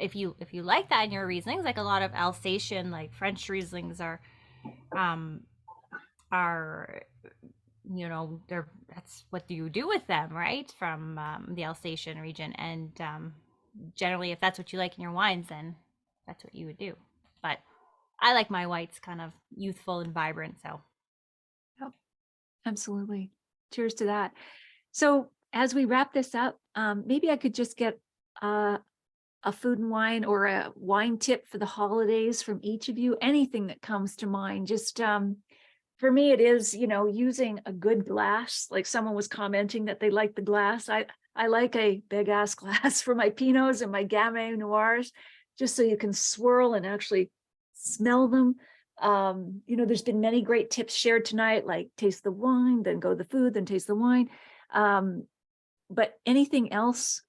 if you like that in your Rieslings, like a lot of Alsatian, like French Rieslings are that's what you do with them, right, from the Alsatian region. And generally, if that's what you like in your wines, then that's what you would do. But I like my whites kind of youthful and vibrant. So absolutely. Cheers to that. So as we wrap this up, maybe I could just get a food and wine or a wine tip for the holidays from each of you, anything that comes to mind. Just for me, it is, using a good glass. Like someone was commenting that they like the glass. I like a big ass glass for my Pinots and my Gamay Noirs, just so you can swirl and actually smell them. There's been many great tips shared tonight, like taste the wine, then go the food, then taste the wine. But anything else,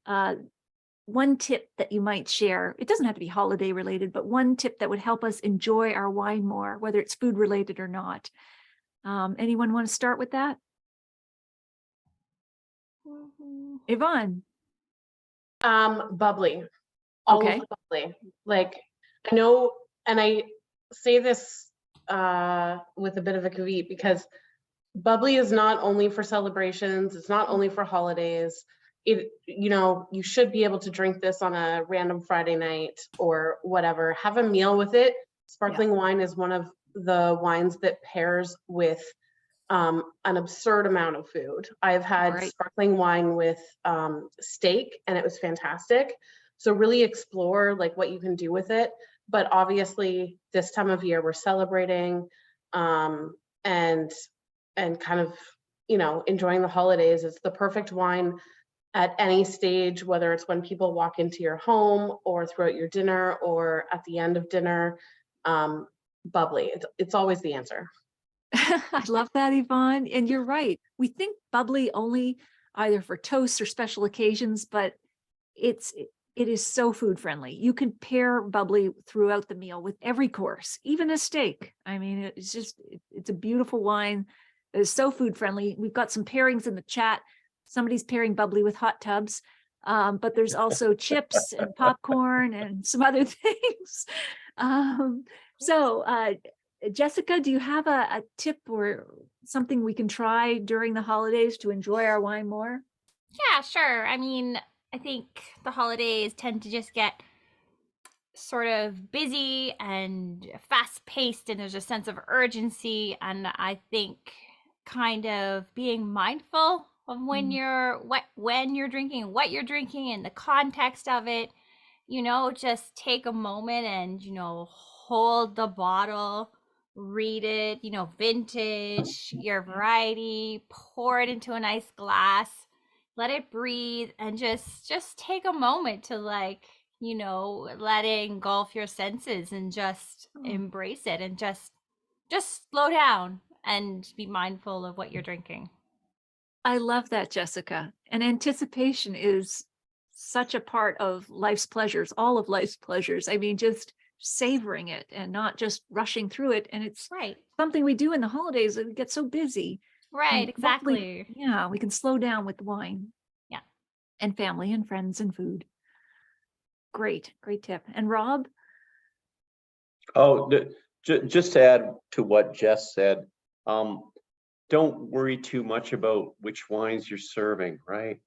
one tip that you might share, it doesn't have to be holiday related, but one tip that would help us enjoy our wine more, whether it's food related or not. Anyone want to start with that? Yvonne. Bubbly. Okay. Always bubbly. Like, I know, and I say this with a bit of a caveat, because bubbly is not only for celebrations, it's not only for holidays. You should be able to drink this on a random Friday night or whatever. Have a meal with it. Sparkling wine is one of the wines that pairs with an absurd amount of food. I've had sparkling wine with steak, and it was fantastic. So really explore like what you can do with it. But obviously this time of year we're celebrating and kind of, enjoying the holidays. It's the perfect wine at any stage, whether it's when people walk into your home or throughout your dinner or at the end of dinner. Bubbly, it's always the answer. I love that, Yvonne. And you're right. We think bubbly only either for toasts or special occasions, but It is so food friendly. You can pair bubbly throughout the meal with every course, even a steak. I mean, it's just, it's a beautiful wine. It's so food friendly. We've got some pairings in the chat. Somebody's pairing bubbly with hot tubs. But there's also chips and popcorn and some other things. So Jessica, do you have a tip or something we can try during the holidays to enjoy our wine more? Yeah, sure. I mean, I think the holidays tend to just get sort of busy and fast paced, and there's a sense of urgency. And I think kind of being mindful of when you're drinking and what you're drinking and the context of it, just take a moment and, hold the bottle, read it, vintage, your variety, pour it into a nice glass, let it breathe, and just take a moment to let it engulf your senses and just embrace it and just slow down and be mindful of what you're drinking. I love that, Jessica. And anticipation is such a part of life's pleasures, all of life's pleasures. I mean, just savoring it and not just rushing through it. And it's Right. something we do in the holidays. We get so busy. Right, And exactly. hopefully, yeah, we can slow down with wine. Yeah. And family and friends and food. Great tip. And Rob? Oh, just to add to what Jess said, don't worry too much about which wines you're serving, right?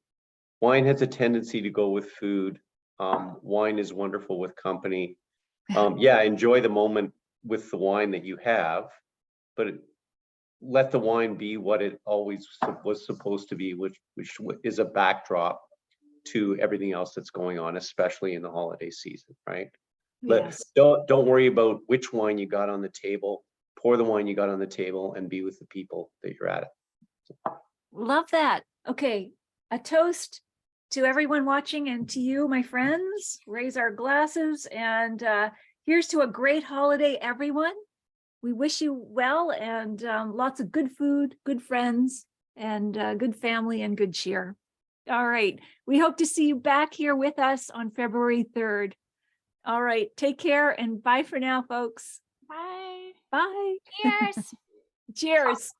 Wine has a tendency to go with food. Wine is wonderful with company. Yeah, enjoy the moment with the wine that you have, but let the wine be what it always was supposed to be, which is a backdrop to everything else that's going on, especially in the holiday season, right? Yes. Don't worry about which wine you got on the table. Pour the wine you got on the table and be with the people that you're at it. Love that. Okay, a toast to everyone watching and to you, my friends. Raise our glasses, and here's to a great holiday, everyone. We wish you well and lots of good food, good friends, and good family and good cheer. All right, we hope to see you back here with us on February 3rd. All right, take care and bye for now, folks. Bye. Bye. Cheers. Cheers.